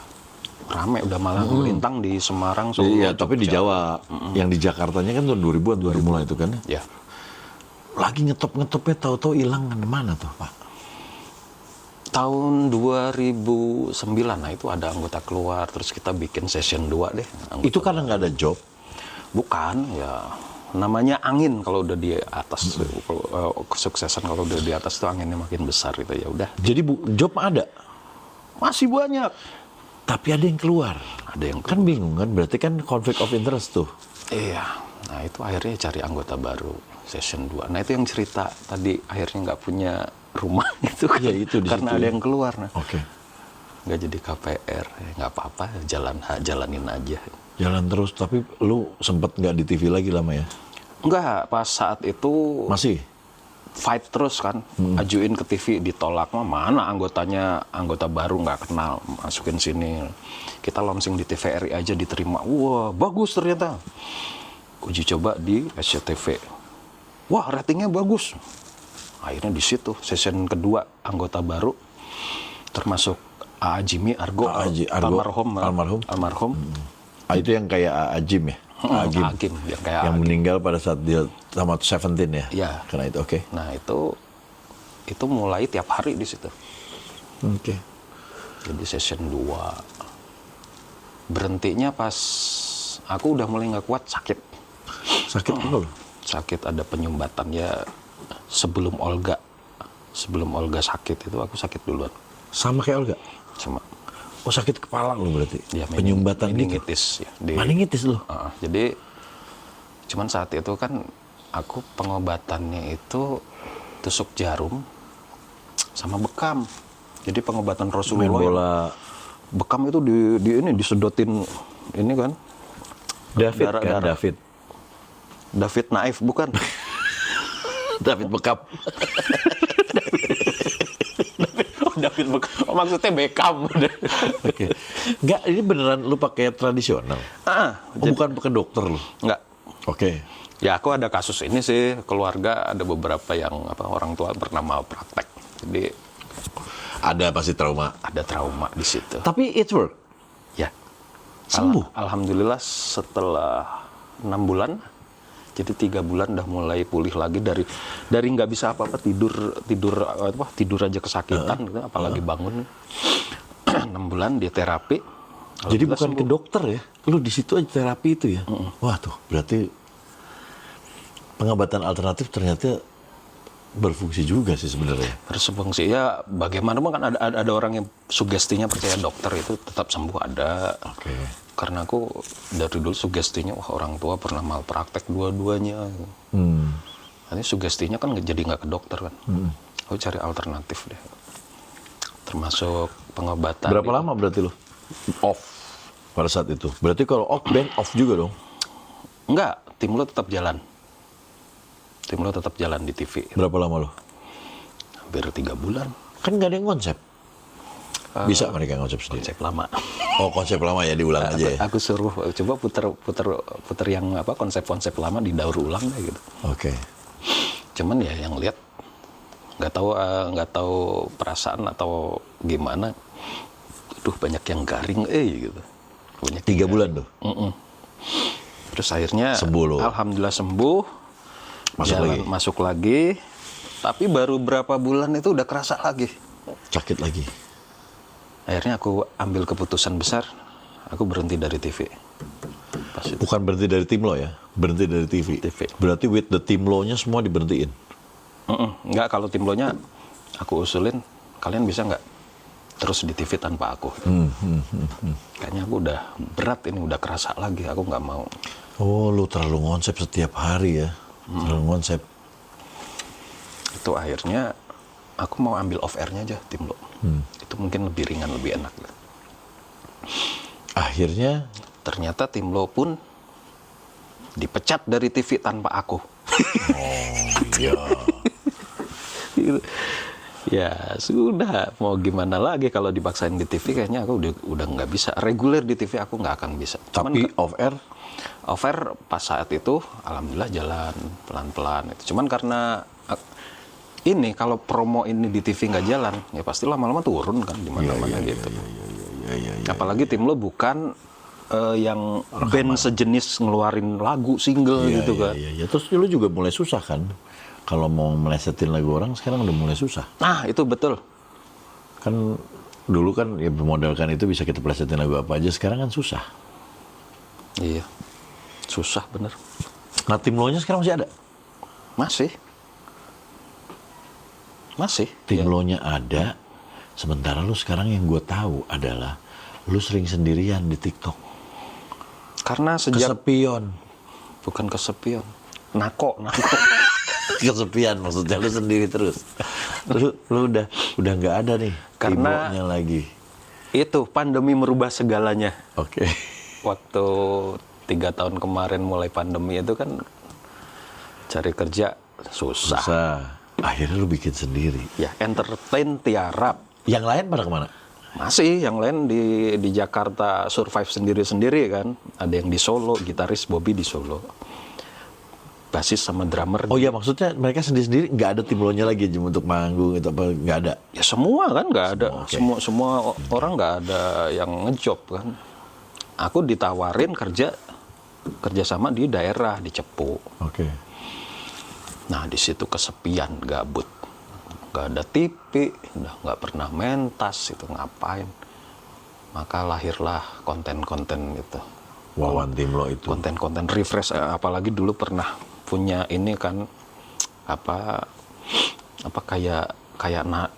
rame, udah malah melintang di Semarang, Solo, iya, tapi di Jogja. Jawa. Yang di Jakartanya kan tahun 2000-an baru mulai itu kan. Ya. Lagi ngetopnya tahu-tahu hilang kan mana tuh, Pak? Tahun 2009, nah itu ada anggota keluar, terus kita bikin session 2 deh. Itu karena nggak ada job. Bukan, ya namanya angin kalau udah di atas. Kesuksesan kalau udah di atas tuh anginnya makin besar gitu, ya udah. Jadi job ada, Masih banyak. tapi ada yang keluar. Ada yang Kan bingung kan, berarti kan conflict of interest tuh. Iya, nah itu akhirnya cari anggota baru, session 2. Nah itu yang cerita tadi, akhirnya nggak punya rumah gitu kan. Iya, itu di karena situ ada ya. yang keluar. Nah. Oke. Nggak jadi KPR, ya nggak apa-apa, jalanin aja. Jalan terus, tapi lu sempet nggak di TV lagi lama ya? Nggak, pas saat itu Masih? fight terus kan, ajuin ke TV, ditolak. Mana anggota baru nggak kenal, masukin sini. Kita launching di TVRI aja diterima, wah bagus ternyata. Uji coba di SCTV, wah ratingnya bagus. Akhirnya di situ session kedua anggota baru, termasuk A. Jimmy Argo, almarhum. Itu yang kayak Ajim ya? Agim. Agim, yang kayak Yang Agim. meninggal pada saat dia sama Seventeen ya? Iya. Karena itu, oke. Nah itu mulai tiap hari di situ. Oke. Jadi session 2. Berhentinya pas aku udah mulai nggak kuat, sakit. Sakit apa lo? Sakit, ada penyumbatan ya. Sebelum Olga sakit itu aku sakit duluan. Sama kayak Olga? Sama. Oh, sakit kepala lo berarti? Ya, Penyumbatan gitu? meningitis ya. Meningitis lo? Jadi cuman saat itu kan aku pengobatannya itu tusuk jarum sama bekam. Jadi pengobatan Main Rasulullah. bola. Bekam itu disedotin ini kan. David kan? Darah. David Naif bukan. David Bekam. David Bekam. Oh, maksudnya Beckham. Oke. Enggak, ini beneran lu pakai tradisional? Bukan pakai dokter lu? Enggak. Oke. Ya aku ada kasus ini sih, keluarga ada beberapa yang orang tua pernah mau praktek. Jadi Ada pasti trauma. ada trauma di situ. Tapi it work? Ya. Sembuh? Alhamdulillah setelah 6 bulan, jadi 3 bulan udah mulai pulih lagi dari nggak bisa apa-apa, tidur aja kesakitan, gitu, apalagi bangun. 6 bulan dia terapi. Jadi bukan ke dokter ya? Lu di situ aja terapi itu ya? Wah tuh, berarti pengobatan alternatif ternyata berfungsi juga sih sebenarnya. Berfungsi ya, bagaimanapun kan ada orang yang sugestinya percaya dokter itu tetap sembuh ada. Oke. Karena aku dari dulu sugestinya wah orang tua pernah malpraktek dua-duanya. Nanti sugestinya kan jadi nggak ke dokter kan. Aku cari alternatif deh. Termasuk pengobatan. Berapa lama berarti lo off pada saat itu? Berarti kalau off, band off juga dong? Enggak, tim lo tetap jalan. Tim lo tetap jalan di TV. Berapa lama lo? Hampir 3 bulan. Kan nggak ada yang konsep. Bisa mereka konsep sendiri? Konsep lama. Oh, konsep lama ya, diulang aja ya? Aku suruh coba puter yang apa konsep-konsep lama didaur ulang deh gitu. Oke. Cuman ya yang lihat nggak tahu perasaan atau gimana. Aduh banyak yang garing gitu. Banyak 3 bulan tuh? Terus akhirnya Sembuh lo? alhamdulillah sembuh. Masuk lagi. Tapi baru berapa bulan itu udah kerasa lagi. Sakit lagi? Akhirnya aku ambil keputusan besar. Aku berhenti dari TV. Pas itu. Bukan berhenti dari tim lo ya? Berhenti dari TV? Berarti with the tim lo-nya semua diberhentiin? Enggak, kalau tim lo-nya aku usulin, kalian bisa nggak terus di TV tanpa aku? Kayaknya aku udah berat ini, udah kerasa lagi, aku nggak mau. Oh, lu terlalu ngonsep setiap hari ya? Terlalu ngonsep. Itu akhirnya aku mau ambil off air-nya aja tim lo. Itu mungkin lebih ringan, lebih enak. Akhirnya? Ternyata tim lo pun dipecat dari TV tanpa aku. Oh iya. Ya sudah, mau gimana lagi kalau dipaksain di TV kayaknya aku udah nggak bisa. Reguler di TV aku nggak akan bisa. Tapi off air? Off air pas saat itu alhamdulillah jalan pelan-pelan. Cuman karena ini kalau promo ini di TV nggak jalan, ya pasti lama-lama turun kan di mana-mana gitu. Apalagi tim lo bukan yang band sejenis ngeluarin lagu single gitu kan. Iya. Terus lu juga mulai susah kan? Kalau mau melesetin lagu orang sekarang udah mulai susah. Nah itu betul. Kan dulu kan ya bermodalkan itu bisa kita plesetin lagu apa aja, sekarang kan susah. Iya, susah bener. Nah tim lo-nya sekarang masih ada? Masih. Tim lo-nya ada, sementara lu sekarang yang gue tahu adalah lu sering sendirian di TikTok. Karena sejak kesepian. Bukan kesepian. Nako. Kesepian maksudnya, lu sendiri terus. Lu udah nggak ada nih. Karena Timo-nya lagi. Itu pandemi merubah segalanya. Oke. Waktu 3 tahun kemarin mulai pandemi itu kan cari kerja susah. Akhirnya lu bikin sendiri. Ya entertain tiarap. Yang lain pada kemana? Masih, yang lain di Jakarta survive sendiri-sendiri kan. Ada yang di Solo, gitaris Bobby di Solo. Basis sama drummer. Oh iya, maksudnya mereka sendiri-sendiri nggak ada tim lo-nya lagi untuk manggung itu apa, nggak ada? Ya semua kan nggak ada. Semua Okay. orang nggak ada yang ngejob kan. Aku ditawarin kerjasama di daerah, di Cepu. Oke. Nah di situ kesepian, gabut. Nggak ada TV, udah nggak pernah mentas, itu ngapain. Maka lahirlah konten-konten gitu. Wawan tim lo itu. Konten-konten refresh, apalagi dulu pernah punya ini kan apa kayak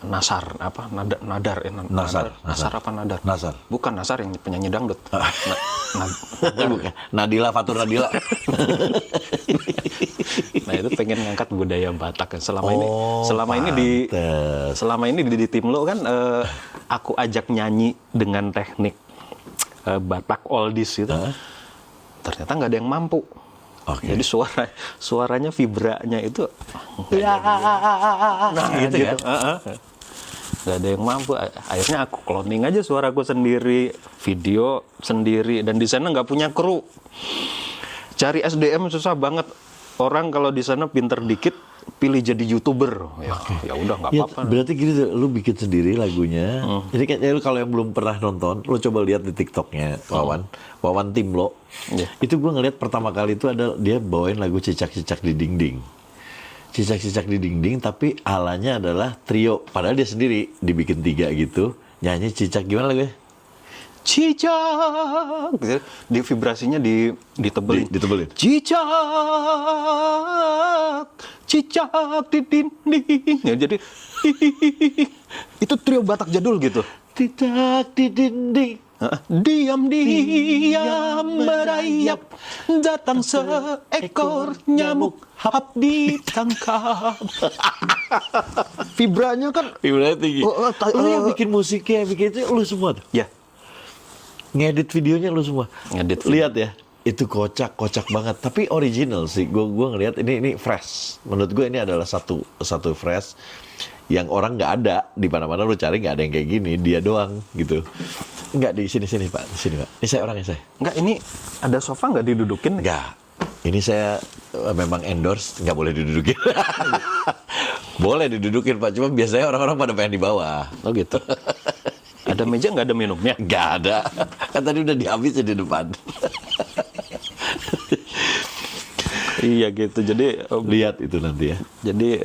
nasar apa nadar apa nadar? Nasar. Bukan Nasar yang penyanyi dangdut. Bukan. Nadila Fatur Nadila. Nah itu pengen ngangkat budaya Batak kan selama ini di tim lo kan aku ajak nyanyi dengan teknik Batak oldies gitu. Ternyata nggak ada yang mampu. Okay. Jadi suaranya vibranya itu gitu kan? Nggak ada yang mampu. Akhirnya aku cloning aja suaraku sendiri, video sendiri, dan di sana nggak punya kru. Cari SDM susah banget. Orang kalau di sana pinter dikit, pilih jadi YouTuber. Ya udah nggak apa-apa. Berarti gini, lu bikin sendiri lagunya. Jadi kayak lu kalau yang belum pernah nonton, lu coba lihat di TikToknya Wawan tim lo. Yeah. Itu gue ngeliat pertama kali itu ada dia bawain lagu Cicak-Cicak di Dinding. Cicak-Cicak di Dinding, tapi alanya adalah trio. Padahal dia sendiri dibikin 3 gitu. Nyanyi cicak, gimana lagunya? cicak, gitu. Di vibrasinya ditebelin. Ditebelin. Cicak, cicak di dinding. Ya, jadi itu trio Batak jadul gitu. Tidak di dinding. Diam-diam merayap, datang seekor nyamuk, hap ditangkap. Vibranya kan Vibranya tinggi. Lu yang bikin musiknya, bikin itu lu semua tuh. ya, Ngedit videonya lu semua. Ngedit video. Lihat ya, itu kocak banget. Tapi original sih. Gua ngelihat ini fresh. Menurut gue ini adalah satu fresh yang orang nggak ada di mana-mana, lu cari nggak ada yang kayak gini, dia doang gitu. Nggak di sini Pak, di sini Pak. Ini saya orangnya saya. Enggak, ini ada sofa nggak didudukin? Nggak. Ini saya memang endorse, nggak boleh didudukin. Boleh didudukin Pak, cuma biasanya orang-orang pada pengen di bawah. Oh gitu. Ada meja nggak ada minumnya? Nggak ada. Kan tadi udah dihabisin di depan. Iya gitu. Jadi Lihat itu nanti ya. Jadi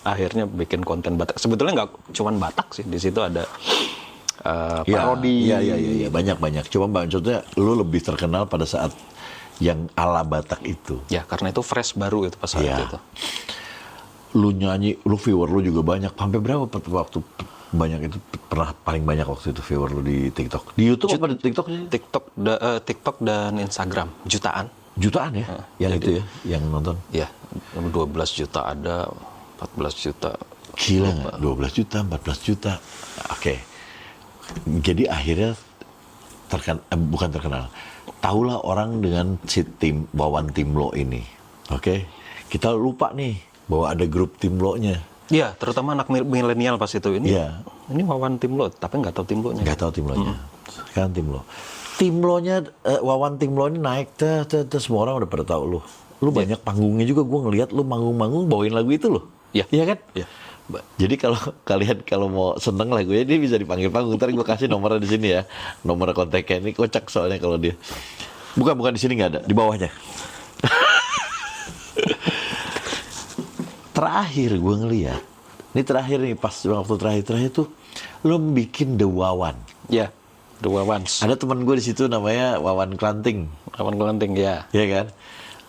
akhirnya bikin konten Batak. Sebetulnya nggak cuman Batak sih, di situ ada parodi. Iya, banyak. Cuma maksudnya lu lebih terkenal pada saat yang ala Batak itu. Ya karena itu fresh baru itu pas saat Iya. itu. Lu nyanyi, lu viewer lu juga banyak. Sampai berapa waktu banyak itu, pernah paling banyak waktu itu viewer lu di TikTok? Di YouTube apa di TikTok sih? TikTok dan Instagram jutaan. Jutaan ya? Yang jadi- itu ya, yang nonton. Ya 12 juta ada, 14 juta. Gila nggak? 12 juta, 14 juta. Oke. Jadi akhirnya bukan terkenal. Tahulah orang dengan si tim Wawan Timlo ini. Oke. Kita lupa nih bahwa ada grup Timlo-nya. Iya, terutama anak milenial pas itu ini. Iya. Ini Wawan Timlo, tapi nggak tahu Timlonya. Nggak tahu Timlo-nya. Sekarang Timlo. Timlo-nya, Wawan Timlo ini naik, semua orang udah pada tahu lu. Lu banyak panggungnya juga, gue ngeliat lu manggung-manggung bawain lagu itu loh. Iya. Iya kan? Iya. Jadi kalau kalian mau seneng lagunya, dia bisa dipanggil panggung. Ntar gue kasih nomornya di sini ya. Nomor kontaknya ini kocak soalnya kalau dia. Bukan di sini nggak ada, di bawahnya. Terakhir gue ngeliat, ini terakhir nih pas waktu terakhir tuh, lo bikin The Wawan. Ya, The Wawans. Ada teman gue di situ namanya Wawan Klanting, Wawan Kelanting ya. ya kan?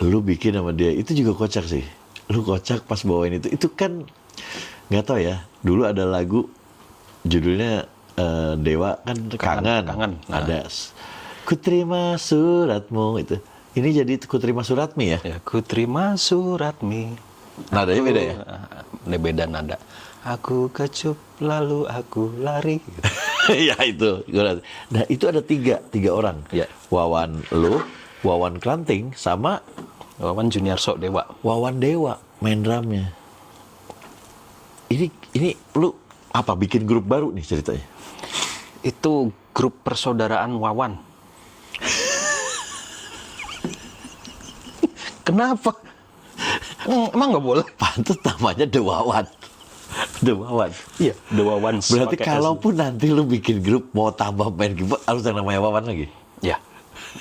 Lu bikin sama dia, itu juga kocak sih. Lu kocak pas bawain itu kan nggak tahu ya. Dulu ada lagu judulnya Dewa kan Kangen. Kangen. Nah. Ada Ku terima suratmu itu. Ini jadi Ku terima suratmi ya? Ya, ku terima suratmi. Nadanya beda ya? Ini beda nada. Aku kecup lalu aku lari. Ya itu. Nah itu ada tiga orang. Ya. Wawan lu, Wawan Klanting, sama Wawan Juniarso Dewa. Wawan Dewa main drumnya. Ini lu apa bikin grup baru nih ceritanya? Itu grup persaudaraan Wawan. Kenapa? Emang nggak boleh? Pantes namanya The Wawan. The Wawan. Iya, The Wawans. Berarti pakai S. kalaupun nanti lu bikin grup mau tambah main keyboard harus yang namanya Wawan lagi. Ya,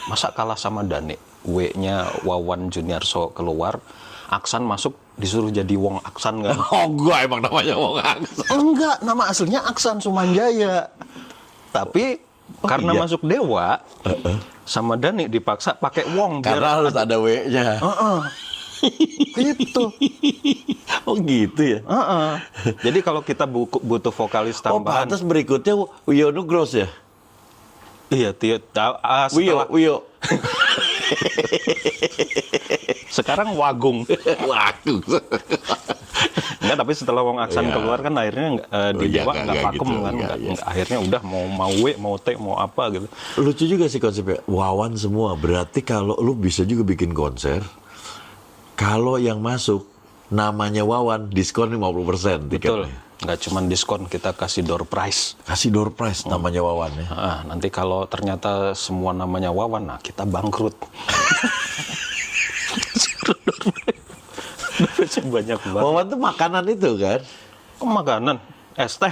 masa kalah sama Dane? W-nya Wawan Juniarso keluar, Aksan masuk disuruh jadi Wong Aksan kan? Oh gua emang namanya Wong Aksan. Enggak, nama aslinya Aksan Sumanjaya. Tapi karena iya. masuk Dewa, sama Dani dipaksa pakai Wong. Karena harus ada W-nya. Gitu. Oh gitu ya. Jadi kalau kita butuh vokalis Oh tambahan. pantas berikutnya Wio Nugros ya? Iya, setelah Wio. sekarang Wagung. Waduh. Enggak, tapi setelah Wong Aksan Iya. keluar kan akhirnya di iya, Dewa nggak nggak vakum gitu, kan. nggak, iya. Akhirnya udah mau W, mau T, mau apa gitu. Lucu juga sih konsepnya. Wawan semua. Berarti kalau lu bisa juga bikin konser, kalau yang masuk namanya Wawan, diskon 50% Betul. tiketnya. Nggak cuma diskon, kita kasih door prize. Kasih door prize namanya Wawan ya. Nanti kalau ternyata semua namanya Wawan, nah kita bangkrut. Banyak banget. Wawan tuh makanan itu kan? Oh, makanan, es teh.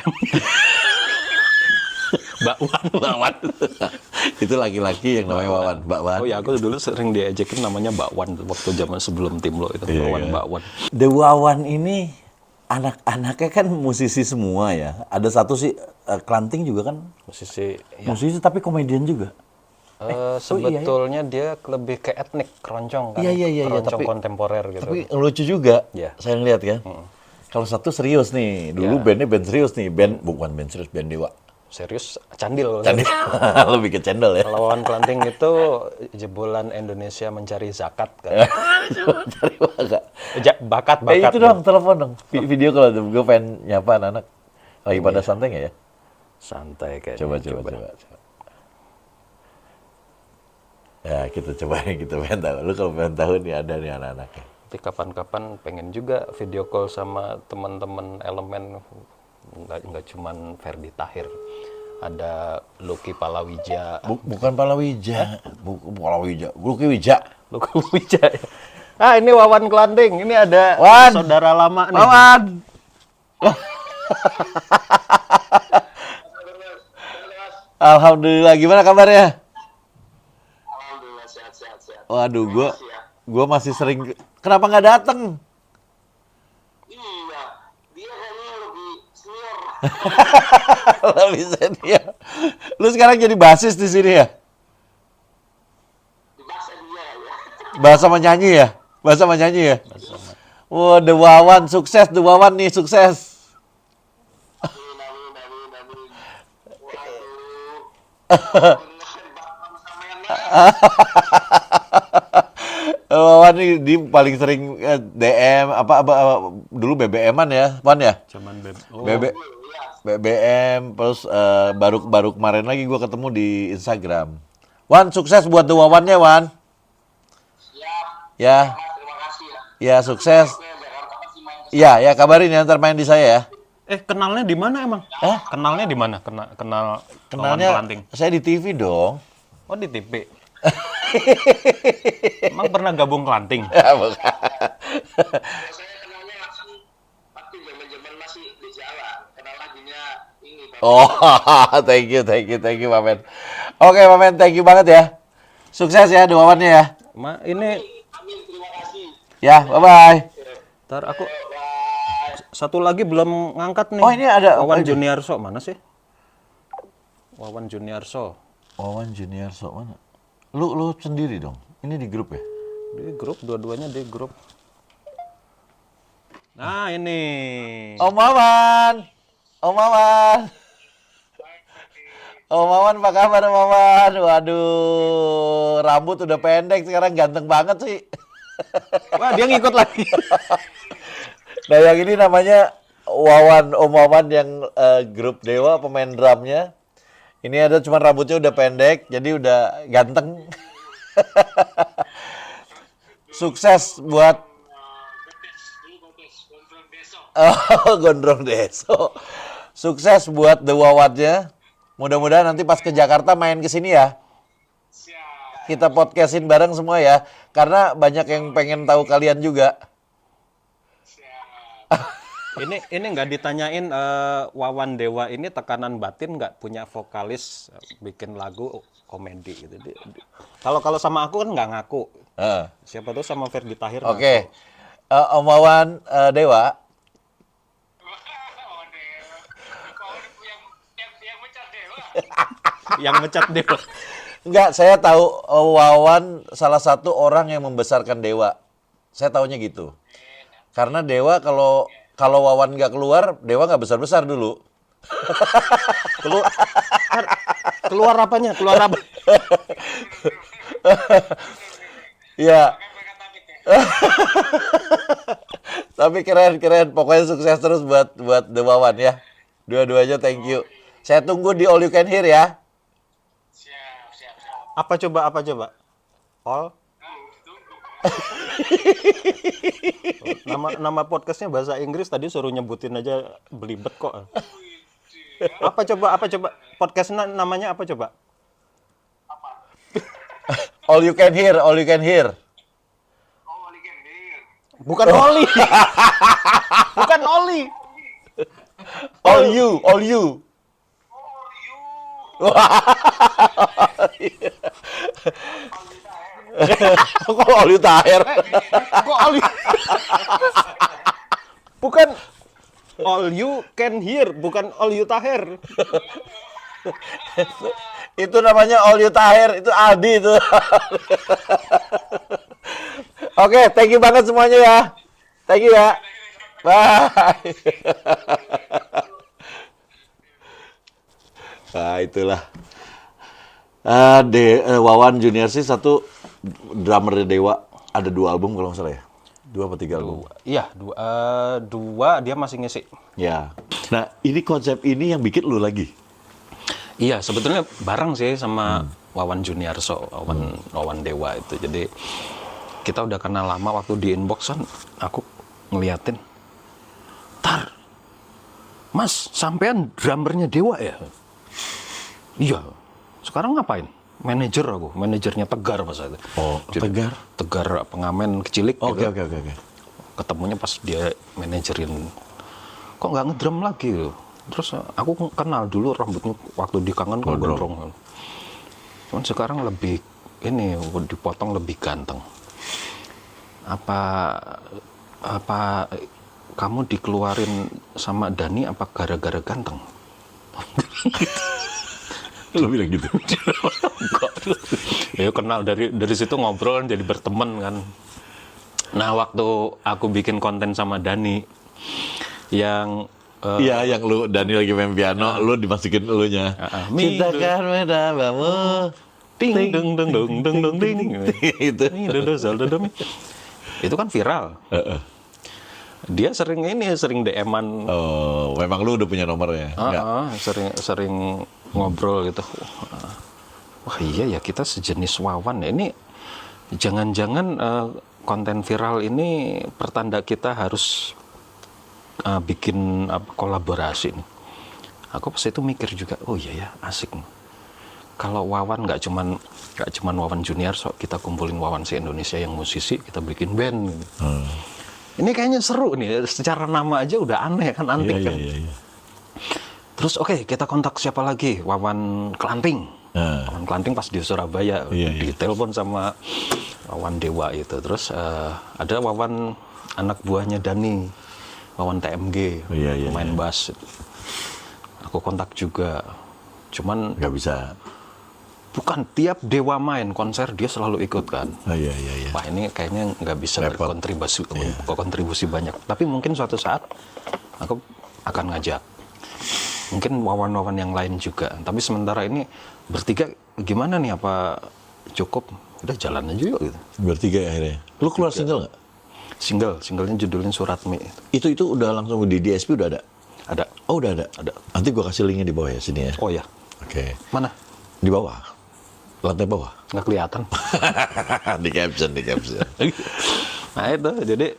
Bakwan. Itu laki-laki yang namanya Wawan, Bakwan. Oh ya, aku dulu sering diejekin namanya Bakwan waktu zaman sebelum Timlo itu. Iya, Wawan, iya. Bakwan. The Wawan ini anak-anaknya kan musisi semua ya. Ada satu sih Klanting juga kan Musisi musisi tapi komedian juga. sebetulnya dia lebih ke etnik, keroncong kan. Iya, Keroncong tapi- kontemporer gitu. Tapi lucu juga. Iya. Saya ngeliat kan. Kalau satu serius nih. Dulu bandnya band serius nih. Bukan band serius, band dewa. Serius, candil. Candil. Lebih ke cendol ya. Kalau Wawan Kelanting itu jebolan Indonesia mencari zakat kan. Coba cari bakat. Bakat. Itu dong, telepon dong. Video kalau gue pengen nyapa anak-anak. Lagi pada santai nggak ya? Santai kayaknya. Coba. Ya, kita pengen tahu. Lu kalau pengen tahu nih ada nih anak-anaknya. Tapi kapan-kapan pengen juga video call sama teman-teman elemen, nggak cuman Ferdi Tahir, ada Lucky Palawija. Bukan Palawija. Palawija. Luki Wija. Lucky Palawija. Ini Wawan Kelanting. Ini ada Wan. saudara lama nih. Wawan. Alhamdulillah, gimana kabarnya? Alhamdulillah sehat. Waduh, gua masih sering. Kenapa nggak datang? Iya, dia kayaknya lebih senior. Lebih senior. Lu sekarang jadi basis di sini ya? Dibaksa dia ya. Bahasa menyanyi ya? Bahasa menyanyi ya? Wah, The Wawan sukses, The Wawan nih sukses. Amin. Waduh. Dengan Batam sama yang Wawan nih di paling sering DM apa dulu BBM-an ya, Wan ya? Cuman BBM terus baru kemarin lagi gua ketemu di Instagram. Wan sukses buat The Wawannya, Wan. siap. Ya, Mas, terima kasih ya. ya sukses. Oke, Jakarta pasti main ke Ya kabarin ya ntar main di saya ya. kenalnya di mana emang? Kenalnya di mana? Kenal Wawan Kenalnya Kelanting. saya di TV dong. Oh, di TV. Emang pernah gabung Kelanting? Ya, bukan. saya kenalnya langsung waktu zaman masih di jalan. Kenal lagunya ini Pak. Oh, thank you, Pak Men. Oke, Pak Men, thank you banget ya. Sukses ya doaannya ya. Ini Amin, terima kasih. Ya, bye-bye. ntar aku Bye. satu lagi belum ngangkat nih. Oh, ini ada Wawan apa ini? Juniarso mana sih? Wawan Juniarso. Wawan Junior so mana? Lu sendiri dong. Ini di grup ya? Di grup, dua-duanya di grup. Nah, ini. Om Wawan. Om Wawan. Om Wawan, apa kabar Om Wawan? Waduh, rambut udah pendek sekarang ganteng banget sih. Wah, dia ngikut lagi. Nah, yang ini namanya Wawan, Om Wawan yang grup Dewa, pemain drumnya. Ini ada cuman rambutnya udah pendek, jadi udah ganteng. Sukses buat Gondrong Deso. Sukses buat The Wawannya. Mudah-mudahan nanti pas ke Jakarta main ke sini ya. Kita podcastin bareng semua ya. Karena banyak yang pengen tahu kalian juga. Ini nggak ditanyain Wawan Dewa ini tekanan batin nggak punya vokalis bikin lagu komedi gitu. Kalau sama aku kan nggak ngaku. Siapa tuh sama Ferdi Tahir. Oke. Om Wawan Dewa. Yang Yang mecat Dewa. Enggak, saya tahu Wawan salah satu orang yang membesarkan Dewa. Saya taunya gitu. Karena Dewa kalau Wawan nggak keluar, Dewa nggak besar-besar dulu. Keluar apanya? Keluar apa? Iya. Tapi keren. Pokoknya sukses terus buat The Wawan ya. Dua-duanya thank you. Saya tunggu di All You Can Hear ya. siap. Apa coba? All? Nama podcastnya bahasa Inggris, tadi suruh nyebutin aja belibet kok. Apa coba? Podcastnya namanya apa coba? All You Can Hear. Oh, Legend. Bukan Oli. Bukan Oli. All You. Oh, you. Kok All You Tahir? Kok Oli? Bukan All you can hear, bukan all you taher. Itu namanya All You Tahir, itu Aldi itu. Oke, thank you banget semuanya ya. Thank you ya. Bye. Nah, itulah. Wawan Junior sih satu drummer Dewa, ada 2 album kalau nggak salah ya. 2 apa 3 album? Iya, dua dia masih ngisi. Ya. Nah, ini konsep ini yang bikin lu lagi. Iya, sebetulnya bareng sih sama Wawan Juniarso, Wawan Dewa itu. Jadi kita udah kenal lama, waktu di inbox kan aku ngeliatin, "Tar, Mas, sampean drummernya Dewa ya?" "Iya." "Sekarang ngapain?" Manajernya Tegar pas itu. Oh, Jadi, Tegar? Tegar pengamen kecilik Oke. gitu. Ketemunya pas dia manajerin, "Kok nggak ngedrum lagi?" Terus aku kenal dulu rambutnya waktu di Kangen kan gondrong. Cuman sekarang lebih ini dipotong lebih ganteng. Apa kamu dikeluarin sama Dani apa gara-gara ganteng? Lu bilang gitu. Ya kenal dari situ ngobrol jadi berteman kan. Nah, waktu aku bikin konten sama Dani yang Iya, yang lu Dani lagi main piano, lu dimasukin elunya. Cintakan medabamu. ting deng deng deng deng deng ding. Itu. Itu kan viral. Dia sering DM-an. Oh, memang lu udah punya nomornya? Enggak? Sering ngobrol gitu. Wah iya ya, kita sejenis Wawan ya. Ini jangan-jangan konten viral ini pertanda kita harus bikin kolaborasi nih. Aku pas itu mikir juga, oh iya ya, asik nih. Kalau Wawan nggak cuman Wawan Junior, so kita kumpulin Wawan se-Indonesia yang musisi, kita bikin band gitu. Ini kayaknya seru nih, secara nama aja udah aneh kan, antik kan. Iya. Terus oke, kita kontak siapa lagi? Wawan Kelanting. Wawan Kelanting pas di Surabaya, ditelepon sama Wawan Dewa itu. Terus ada Wawan anak buahnya Dani, Wawan TMG, main bass. Aku kontak juga, cuman nggak bisa. Bukan tiap Dewa main konser dia selalu ikut kan. Iya. Wah ini kayaknya nggak bisa berkontribusi banyak. Tapi mungkin suatu saat aku akan ngajak. Mungkin Wawan-Wawan yang lain juga. Tapi sementara ini bertiga gimana nih? Apa cukup? Udah jalan aja yuk gitu. Bertiga ya akhirnya. Lu keluar single nggak? Singlenya judulnya Suratmi. Itu udah langsung di DSP udah ada? Ada. Oh udah ada? Ada. Nanti gua kasih linknya di bawah ya, sini ya. Oh ya. Oke. Mana? Di bawah. Lantai bawah. Nggak kelihatan. di caption. Nah itu, jadi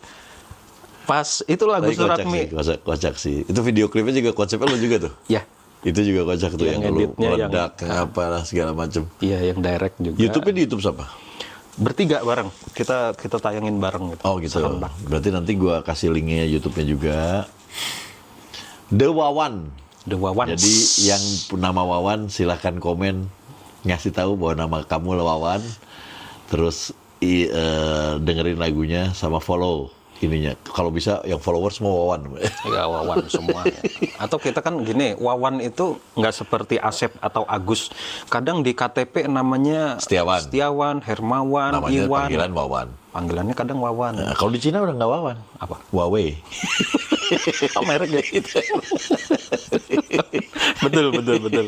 pas itu lagu Suratmi. Kocak sih. Itu video klipnya juga konsepnya lu juga tuh? Ya. Itu juga kocak tuh, yang lu meledak, apalah segala macem. Iya, yang direct juga. YouTube-nya di YouTube siapa? Bertiga bareng. Kita tayangin bareng gitu. Oh gitu. Berarti nanti gua kasih linknya YouTube-nya juga. The Wawan. Jadi yang nama Wawan silahkan komen, ngasih tahu bahwa nama kamu Wawan, terus dengerin lagunya sama follow ininya. Kalau bisa yang followers semua Wawan. Ya Wawan semua. Atau kita kan gini, Wawan itu nggak seperti Asep atau Agus. Kadang di KTP namanya Setiawan, Hermawan, namanya Iwan. panggilan Wawan. Panggilannya kadang Wawan. Nah, kalau di Cina udah nggak Wawan. Apa? Huawei. Oh, merek ya itu. betul.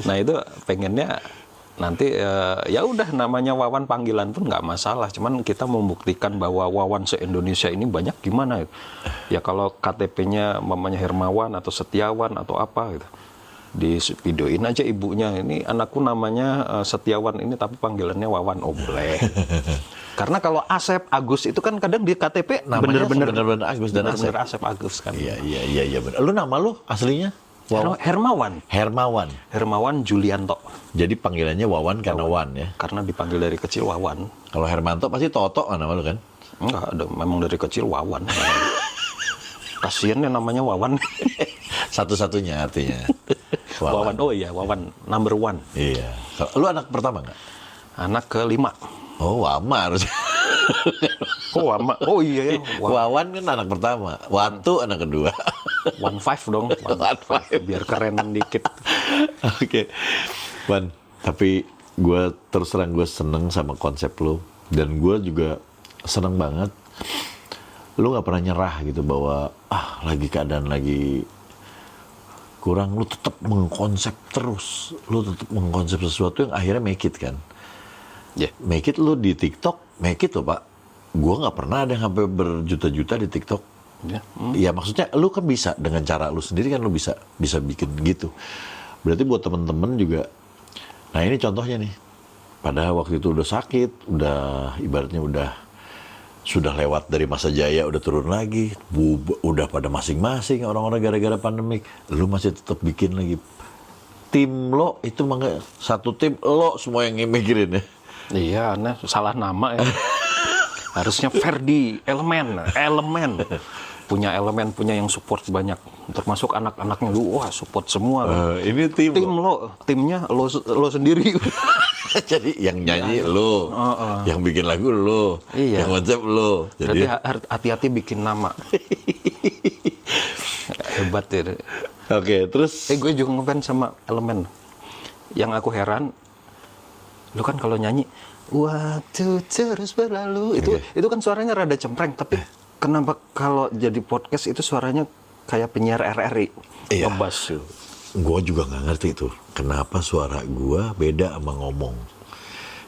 Nah itu pengennya nanti ya udah namanya Wawan panggilan pun nggak masalah. Cuman kita membuktikan bahwa Wawan se-Indonesia ini banyak gimana ya kalau KTP-nya mamanya Hermawan atau Setiawan atau apa gitu. Di videoin aja ibunya, ini anakku namanya Setiawan ini tapi panggilannya Wawan. Oh boleh. Karena kalau Asep, Agus itu kan kadang di KTP namanya bener-bener Agus dan Asep. Asep Agus kan. Iya benar. Lu nama lu aslinya? Hermawan Julianto. Jadi panggilannya Wawan karena Wan ya? Karena dipanggil dari kecil Wawan. Kalau Hermanto pasti Toto kan nama lu kan? Enggak, memang dari kecil Wawan. Kasian ya namanya Wawan. Satu-satunya artinya. Wawan. Oh iya, Wawan number 1. Iya. Lu anak pertama nggak? Anak ke-5. Oh, Wama harusnya. Oh, Wama. Oh iya ya. Wawan kan anak pertama. Watu anak kedua. 1.5 dong. 1.5 biar kerenan dikit. Oke, Wan. Tapi gue terus terang gue seneng sama konsep lo, dan gue juga seneng banget lo nggak pernah nyerah gitu, bahwa lagi keadaan lagi kurang, lo tetap mengkonsep terus, lo tetap mengkonsep sesuatu yang akhirnya make it kan. Ya. Make it lo di TikTok, make it lo Pak. Gue nggak pernah ada yang sampai berjuta-juta di TikTok. Ya. Ya maksudnya lu kan bisa dengan cara lu sendiri kan, lu bisa bikin gitu. Berarti buat temen-temen juga. Nah ini contohnya nih. Padahal waktu itu udah sakit, udah ibaratnya sudah lewat dari masa jaya, udah turun lagi, udah pada masing-masing orang-orang gara-gara pandemik. Lu masih tetap bikin lagi. Tim lo itu satu tim lo semua yang mikirin ya. Iya, nah salah nama ya. Harusnya Ferdi elemen punya yang support banyak, termasuk anak-anaknya lu, wah support semua. Ini tim timnya lo sendiri. Jadi yang nyanyi lo, yang bikin lagu lo, Iya. yang konsep lo. Berarti Jadi hati-hati bikin nama. Hebat ya. Oke, terus Gue juga ngefans sama elemen. Yang aku heran, lu kan kalau nyanyi waktu terus berlalu, itu kan suaranya rada cempreng, tapi kenapa kalau jadi podcast itu suaranya kayak penyiar RRI? Iya. Ngebas. gue juga nggak ngerti tuh kenapa suara gue beda sama ngomong.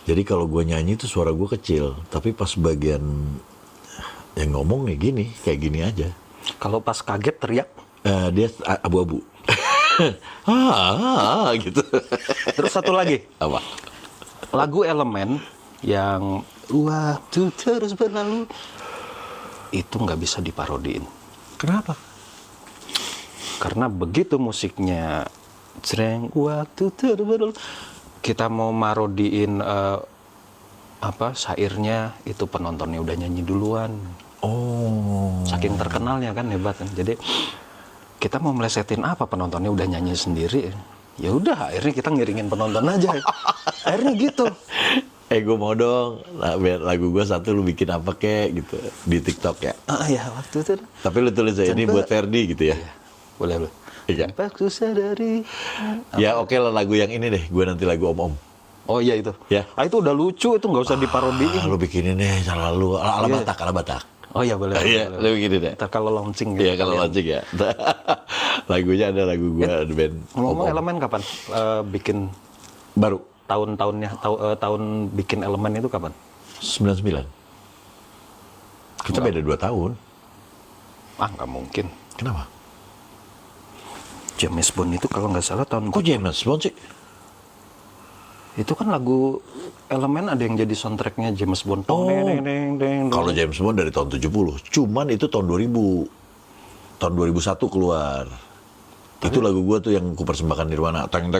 Jadi kalau gue nyanyi tuh suara gue kecil, tapi pas bagian yang ngomong kayak gini aja. Kalau pas kaget teriak, Dia abu-abu. Gitu. terus satu lagi. Apa? Lagu Elemen yang waktu terus berlalu itu nggak bisa diparodiin. Kenapa? Karena begitu musiknya jreng waktu terus berlalu, kita mau marodiin syairnya, itu penontonnya udah nyanyi duluan. Oh. Saking terkenalnya kan, hebat kan. Jadi kita mau melesetin apa, penontonnya udah nyanyi sendiri. Ya udah, akhirnya kita ngiringin penonton aja. Akhirnya gitu. Gue mau dong lagu gue satu lu bikin apa kek gitu di TikTok ya. Ya waktu itu. Tapi lu tulis aja ini buat Ferdi gitu ya. Boleh. Iya. Tanpa ku sadari. Ya oke lah, lagu yang ini deh. Gue nanti lagu Om-Om. Oh iya itu. Ya. Itu udah lucu, itu nggak usah diparodiin. Lu bikinin deh cara lu ala Batak. Oh iya boleh. Iya, lu bikinin deh. Ntar kalau launching. Iya, kalau launching ya. Lagunya ada lagu gue ada band Ngomong Om-Om. Elemen kapan bikin Baru tahun bikin Elemen itu kapan? 99. Kita beda 2 tahun. Nggak mungkin. Kenapa? James Bond itu kalau nggak salah tahun... Kok James Bond sih? Itu kan lagu Elemen ada yang jadi soundtracknya James Bond. Oh. Deng. Kalau James Bond dari tahun 70. Cuman itu tahun 2000. Tahun 2001 keluar. Itu lagu gua tuh yang kupersembahkan Nirwana. Teng.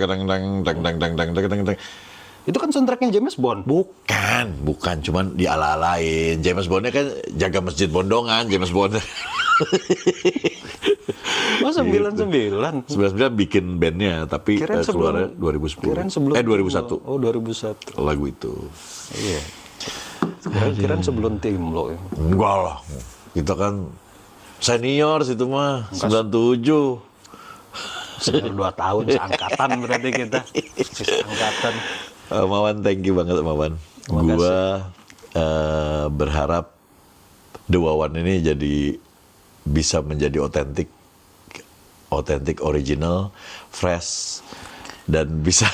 Itu kan soundtracknya James Bond. Bukan, cuman diala-alain. James Bondnya kan jaga masjid Bondongan, James Bond. Oh 99. 99 bikin bandnya, tapi Kirain keluarnya sebelum- 2010. 2001. Oh 2001. Lagu itu. Iya. Kirain sebelum tim lo. Enggak lah. Kita kan senior situ mah. 97. Sekitar 2 tahun, seangkatan berarti kita. Seangkatan. Mawan, thank you banget Mawan. Gua berharap The Wawan ini bisa menjadi otentik, original, fresh, dan bisa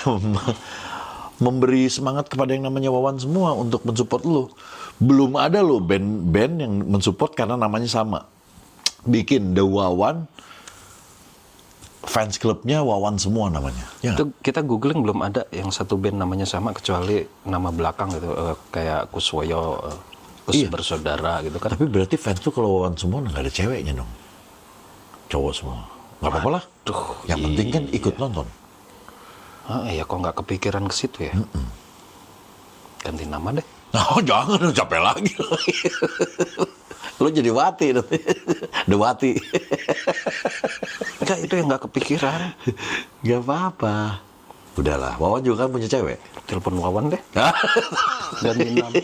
memberi semangat kepada yang namanya Wawan semua untuk mensupport lu. Belum ada lo band-band yang mensupport karena namanya sama. Bikin The Wawan, fans clubnya Wawan semua namanya. Ya. Itu kita googling belum ada yang satu band namanya sama kecuali nama belakang gitu, kayak Kuswoyo, Kus bersaudara gitu kan. Tapi berarti fans tuh kalau Wawan semua nggak ada ceweknya dong. Cowok semua. Nggak apa-apa lah. Yang penting kan ikut nonton. Ya kok nggak kepikiran ke situ ya. Ganti nama deh. Nah, jangan, capek lagi. Lo jadi Wati nanti. The Wati. Enggak, itu yang nggak kepikiran. Gak apa-apa. Udahlah, Wawan juga kan punya cewek. Telepon Wawan deh. Ganti nama.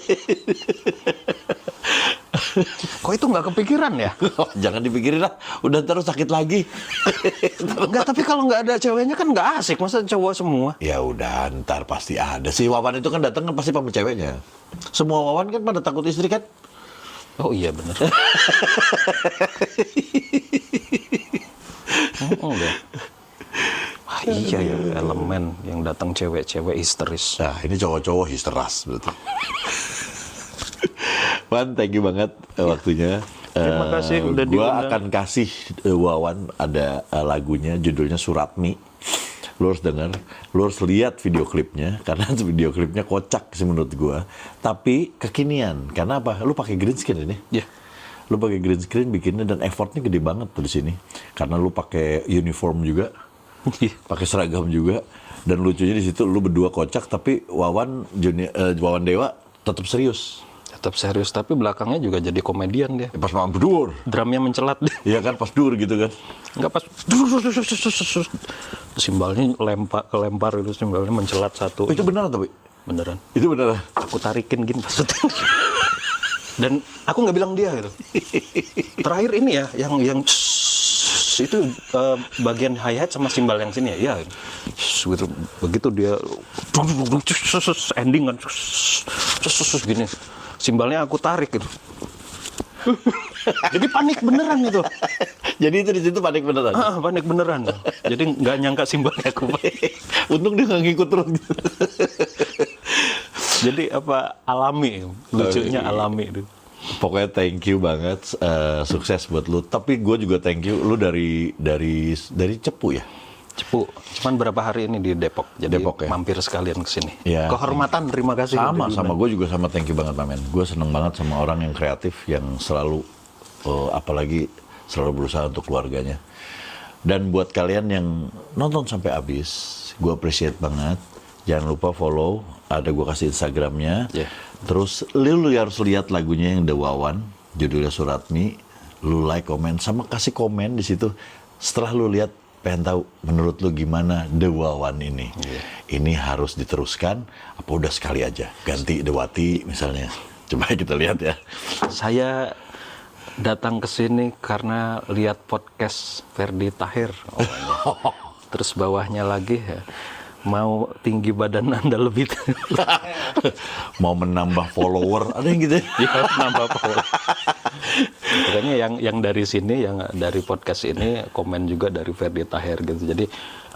Kok itu nggak kepikiran ya? Jangan dipikirin lah, udah terus sakit lagi. Enggak, tapi kalau nggak ada ceweknya kan nggak asik. Masa cowok semua? Ya udah, ntar pasti ada. Si Wawan itu kan datang kan pasti sama ceweknya. Semua Wawan kan pada takut istri kan? Oh iya benar. Enggak. Wah, iya ya, elemen yang datang cewek-cewek histeris. Nah, ini cowok-cowok histeras berarti. Wan, thank you banget waktunya. Terima kasih udah Gua diundang. akan kasih Wawan ada lagunya, judulnya Suratmi. Lu harus denger, lu harus lihat video klipnya karena video klipnya kocak sih menurut gua. Tapi kekinian, karena apa? Lu pakai green screen ini. Iya. Lu pakai green screen bikinnya dan effortnya gede banget tuh di sini. Karena lu pakai uniform juga, pakai seragam juga, dan lucunya di situ lu berdua kocak tapi Wawan Wawan Dewa tetap serius. Tetap serius, tapi belakangnya juga jadi komedian dia. Pas mau berdua, Drumnya mencelat deh. iya kan pas dur gitu kan. Enggak pas. Simbalnya kelempar itu, simbalnya mencelat satu. Oh, itu beneran tapi? Beneran. Itu beneran. Aku tarikin gini pas syuting. Dan aku nggak bilang dia gitu. Terakhir ini ya, yang itu bagian hi-hat sama simbal yang sini ya. Gitu. Begitu dia ending kan gini. Simbalnya aku tarik gitu. Jadi panik beneran itu. Jadi itu di situ panik beneran. Panik beneran. Jadi nggak nyangka simbalnya aku. Untung dia nggak ngikut terus. Jadi apa alami, lucunya alami itu. Pokoknya thank you banget, sukses buat lu. Tapi gue juga thank you, lu dari Cepu ya. Cepu, cuman berapa hari ini di Depok, jadi Depok, ya? mampir sekalian ke sini. Ya. Kehormatan, terima kasih. Sama gue juga sama thank you banget Mamen. Gue seneng banget sama orang yang kreatif yang selalu apalagi selalu berusaha untuk keluarganya. Dan buat kalian yang nonton sampai habis, gue appreciate banget. Jangan lupa follow, ada gue kasih Instagramnya. Yeah. Terus lu harus lihat lagunya yang The Wawan, judulnya Suratmi. Lu like, komen, sama kasih komen di situ. Setelah lu lihat, pengen tahu menurut lu gimana The Wawan ini. Yeah. Ini harus diteruskan, apa udah sekali aja ganti The Wati misalnya. Coba kita lihat ya. Saya datang ke sini karena lihat podcast Ferdi Tahir. Terus bawahnya lagi ya, mau tinggi badan Anda lebih. Mau menambah follower, ada yang gitu ya? Ya, nambah power. Pokoknya yang dari sini, yang dari podcast ini komen juga dari Ferdi Tahir gitu. Jadi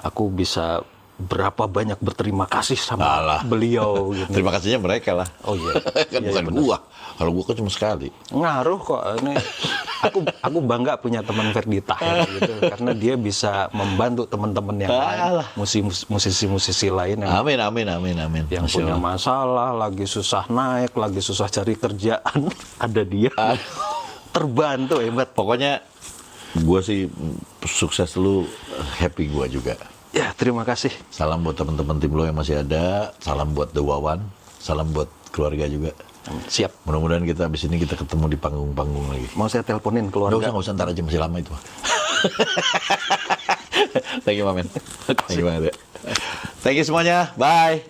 aku bisa berapa banyak berterima kasih sama beliau gitu. Terima kasihnya mereka lah. Oh iya. Kan bukan gua. Kalau gua kan cuma sekali. Ngaruh kok ini. Aku bangga punya teman Ferdi Tahir gitu karena dia bisa membantu teman-teman yang lain, musisi-musisi lain yang Amin. yang Masya punya Allah. masalah, lagi susah naik, lagi susah cari kerjaan, ada dia. Terbantu, hebat. Pokoknya gua sih sukses lu, happy gua juga. Ya, terima kasih. Salam buat teman-teman tim lo yang masih ada. Salam buat The Wawan. Salam buat keluarga juga. Siap. Mudah-mudahan kita abis ini kita ketemu di panggung-panggung lagi. Mau saya teleponin keluarga? Nggak usah, ntar aja masih lama itu. Thank you, Mamen. Thank you banget ya. Thank you semuanya. Bye.